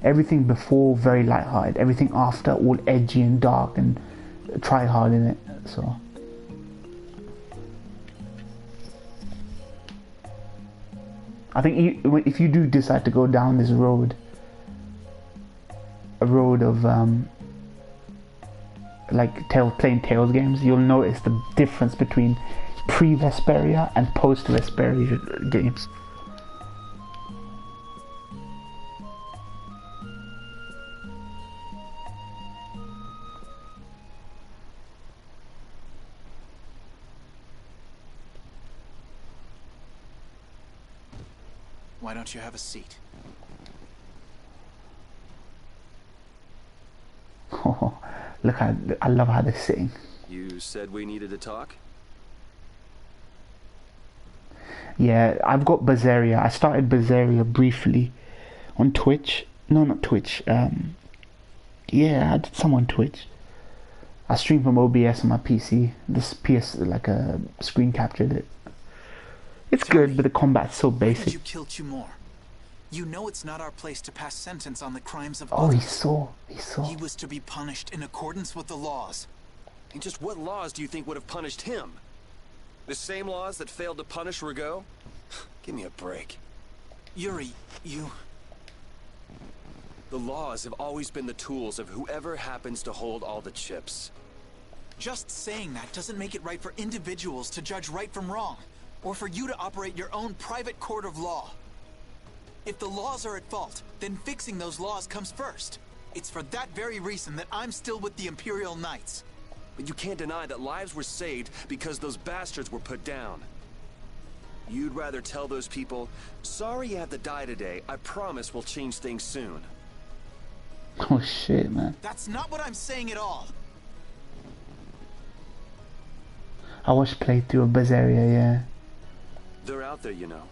Everything before, very light-hearted. Everything after, all edgy and dark and try-hard in it, so. I think if you do decide to go down this road, a road of, like, playing Tales games, you'll notice the difference between pre-Vesperia and post-Vesperia games. Why don't you have a seat? Oh, look, I love how they're sitting. You said we needed to talk? Yeah, I've got Vesperia. I started Vesperia briefly on Twitch. No, not Twitch. Yeah, I did some on Twitch. I streamed from OBS on my PC. This PS, like a screen captured it. It's good, but the combat's so basic. Did you kill Cumore? You know it's not our place to pass sentence on the crimes of Oh, others. he saw. He was to be punished in accordance with the laws. And just what laws do you think would have punished him? The same laws that failed to punish Rigaud? Give me a break. Yuri, The laws have always been the tools of whoever happens to hold all the chips. Just saying that doesn't make it right for individuals to judge right from wrong, or for you to operate your own private court of law. If the laws are at fault, then fixing those laws comes first. It's for that very reason that I'm still with the Imperial Knights. But you can't deny that lives were saved because those bastards were put down. You'd rather tell those people, sorry you have to die today, I promise we'll change things soon. Oh shit, man. That's not what I'm saying at all. I watched playthrough of Vesperia, yeah. They're out there, you know.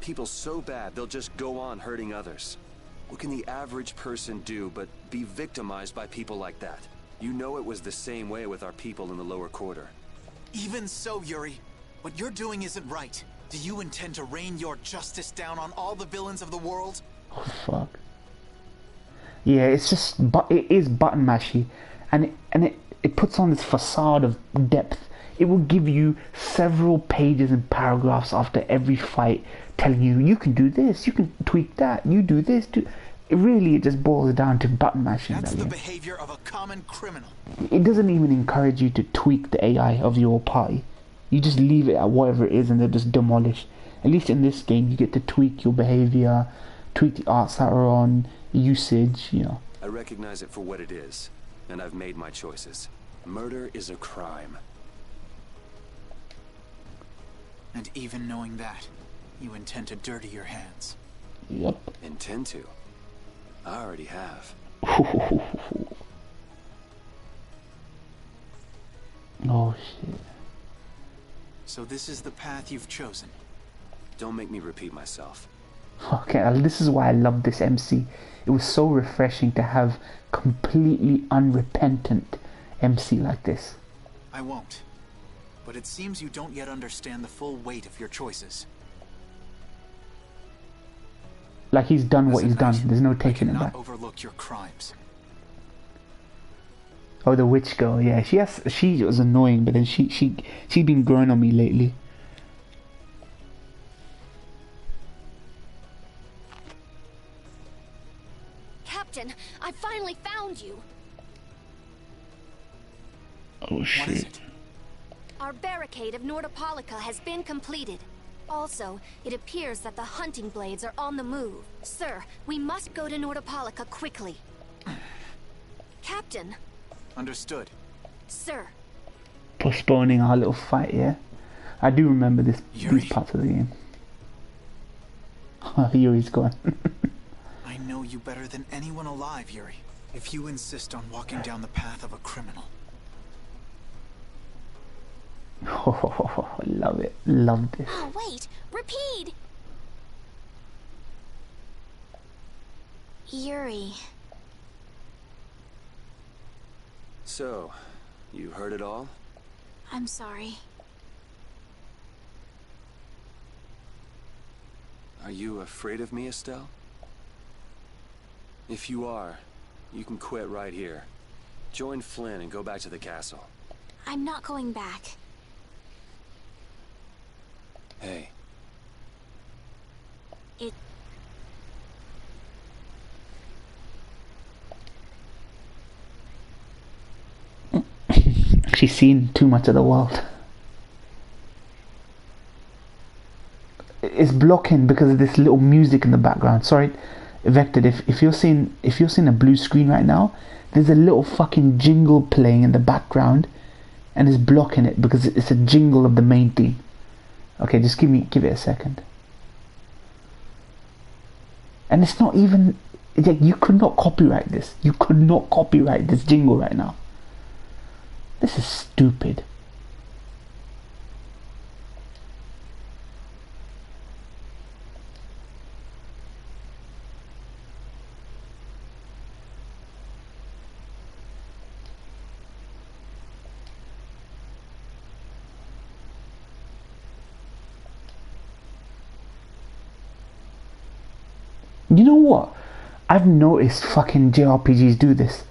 People so bad, they'll just go on hurting others. What can the average person do but be victimized by people like that? You know it was the same way with our people in the lower quarter. Even so, Yuri, what you're doing isn't right. Do you intend to rain your justice down on all the villains of the world? Oh fuck. Yeah, it's just, it is button mashy, and it puts on this facade of depth. It will give you several pages and paragraphs after every fight, telling you you can do this, you can tweak that, you do this. It just boils down to button mashing. That's the behavior of a common criminal. It doesn't even encourage you to tweak the AI of your party. You just leave it at whatever it is, and they'll just demolish. At least in this game, you get to tweak your behavior, tweak the arts that are on, usage, you know. I recognize it for what it is, and I've made my choices. Murder is a crime. And even knowing that, you intend to dirty your hands. Yep. Intend to? I already have. Oh shit. So this is the path you've chosen. Don't make me repeat myself. Okay, this is why I love this MC. It was so refreshing to have completely unrepentant MC like this. I won't. But it seems you don't yet understand the full weight of your choices. Like he's done what he's done. There's no taking it back. Overlook your crimes. Oh, the witch girl. Yeah, she was annoying, but then she's been growing on me lately. Captain, I finally found you. Oh shit. Our barricade of Nordopolica has been completed. Also, it appears that the hunting blades are on the move. Sir, we must go to Nordopolica quickly. Captain. Understood. Sir. Postponing our little fight, yeah? I do remember these parts of the game. Yuri's gone. I know you better than anyone alive, Yuri. If you insist on walking down the path of a criminal. Oh, love it. Love this. Oh, wait. Repeat! Yuri. So, you heard it all? I'm sorry. Are you afraid of me, Estelle? If you are, you can quit right here. Join Flynn and go back to the castle. I'm not going back. Hey. She's seen too much of the world. It's blocking because of this little music in the background. Sorry, Vector, if you're seeing a blue screen right now, there's a little fucking jingle playing in the background, and it's blocking it because it's a jingle of the main theme. Okay, just give it a second. And it's not even, like, you could not copyright this. You could not copyright this jingle right now. This is stupid. You know what? I've noticed fucking JRPGs do this.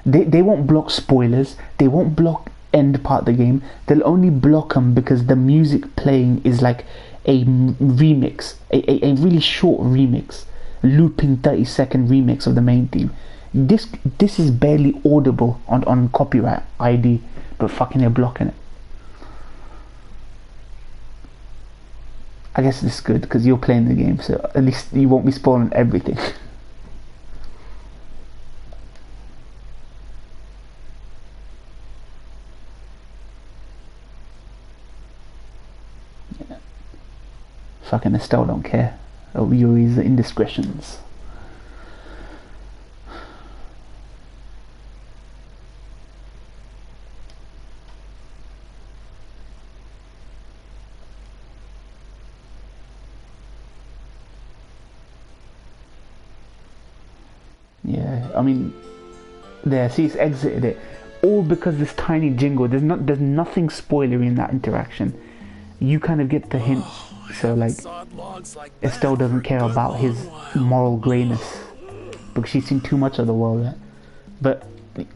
They won't block spoilers. They won't block end part of the game. They'll only block them because the music playing is like a remix, a really short remix looping 30-second remix of the main theme. This is barely audible on copyright ID, but fucking they're blocking it. I guess it's good because you're playing the game, so at least you won't be spoiling everything. Yeah. Fucking Estelle don't care of Yuri's indiscretions. Yeah, I mean, there, see, it's exited it all because this tiny jingle. There's nothing spoilery in that interaction. You kind of get the hint. So like, Estelle doesn't care about his moral greyness because she's seen too much of the world. Right? But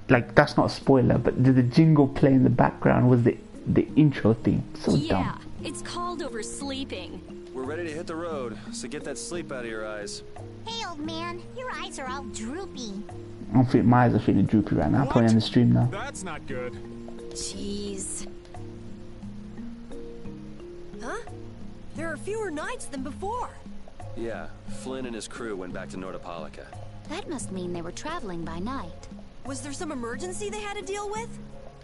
like, that's not a spoiler. But the jingle play in the background was the intro theme. So dumb. It's called oversleeping. We're ready to hit the road, so get that sleep out of your eyes. Hey, old man, your eyes are all droopy. My eyes are feeling droopy right now. I'm putting on the stream now. That's not good. Jeez. Huh? There are fewer nights than before. Yeah, Flynn and his crew went back to Nordopolica. That must mean they were traveling by night. Was there some emergency they had to deal with?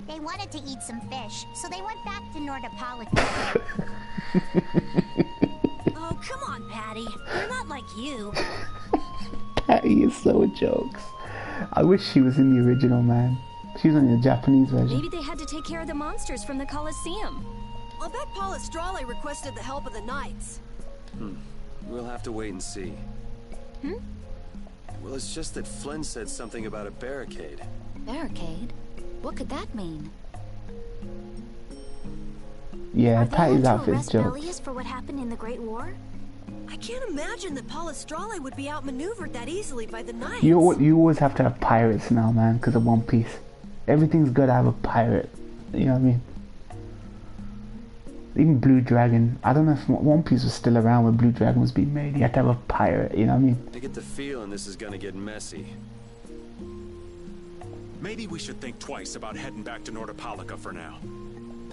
They wanted to eat some fish, so they went back to Nordopolica. Oh, come on, Patty. We're not like you. Patty is so jokes. I wish she was in the original, man. She's in the Japanese version. Maybe they had to take care of the monsters from the Colosseum. I'll bet Palestrale requested the help of the knights. We'll have to wait and see. Well, it's just that Flynn said something about a barricade. Barricade? What could that mean? Yeah, Are they Patty's going to outfit's arrest jokes. Bellius for what happened in the Great War? I can't imagine that Palestrale would be outmaneuvered that easily by the knights. You always have to have pirates now, man, because of One Piece. Everything's got to have a pirate. You know what I mean? Even Blue Dragon. I don't know if One Piece was still around when Blue Dragon was being made. You had to have a pirate. You know what I mean? I get the feeling this is gonna get messy. Maybe we should think twice about heading back to Nordopolica for now.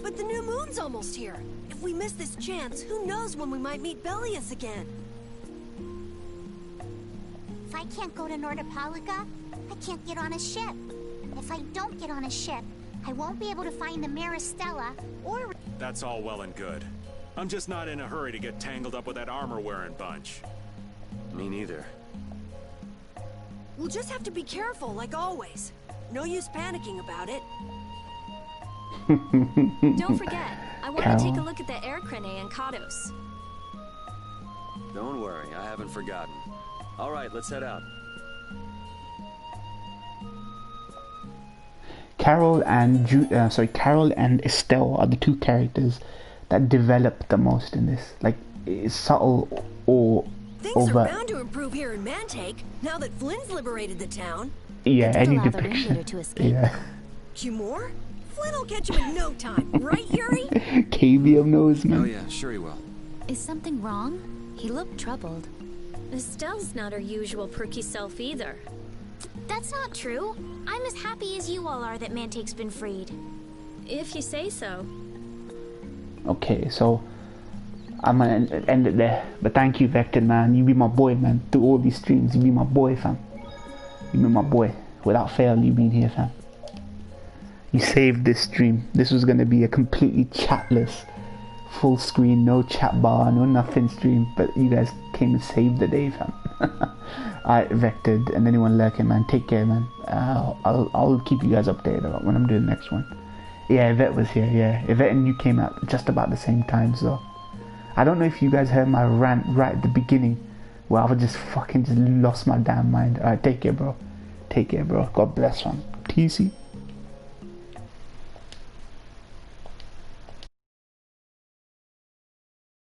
But the new moon's almost here. If we miss this chance, who knows when we might meet Bellius again? If I can't go to Nordopolica, I can't get on a ship. If I don't get on a ship, I won't be able to find the Maristella or... That's all well and good. I'm just not in a hurry to get tangled up with that armor-wearing bunch. Me neither. We'll just have to be careful, like always. No use panicking about it. Don't forget, I want to take a look at the air crane and Kados. Don't worry, I haven't forgotten. All right, let's head out. Carol and Carol and Estelle are the two characters that develop the most in this. Like, it's subtle or Things overt. are bound to improve here in Mantake now that Flynn's liberated the town. Yeah, any allow the depiction. ringleader to escape. Yeah. Cumore? Flynn will catch him in no time, right, Yuri? KVM knows, man. Oh yeah, sure he will. Is something wrong? He looked troubled. Estelle's not her usual perky self either. That's not true. I'm as happy as you all are that Mantake's been freed. If you say so. Okay, so I'm gonna end it there. But thank you, Vector, man. You be my boy, man. Through all these streams, you be my boy, fam. You be my boy. Without fail, you been here, fam. You saved this stream. This was gonna be a completely chatless, full screen, no chat bar, no nothing stream. But you guys came and saved the day, fam. Alright, Vectored, and anyone lurking, man, take care, man. I'll keep you guys updated about when I'm doing the next one. Yeah, Yvette was here, yeah. Yvette and you came out just about the same time, so... I don't know if you guys heard my rant right at the beginning, where I was just fucking lost my damn mind. Alright, take care, bro. Take care, bro. God bless, man. TC.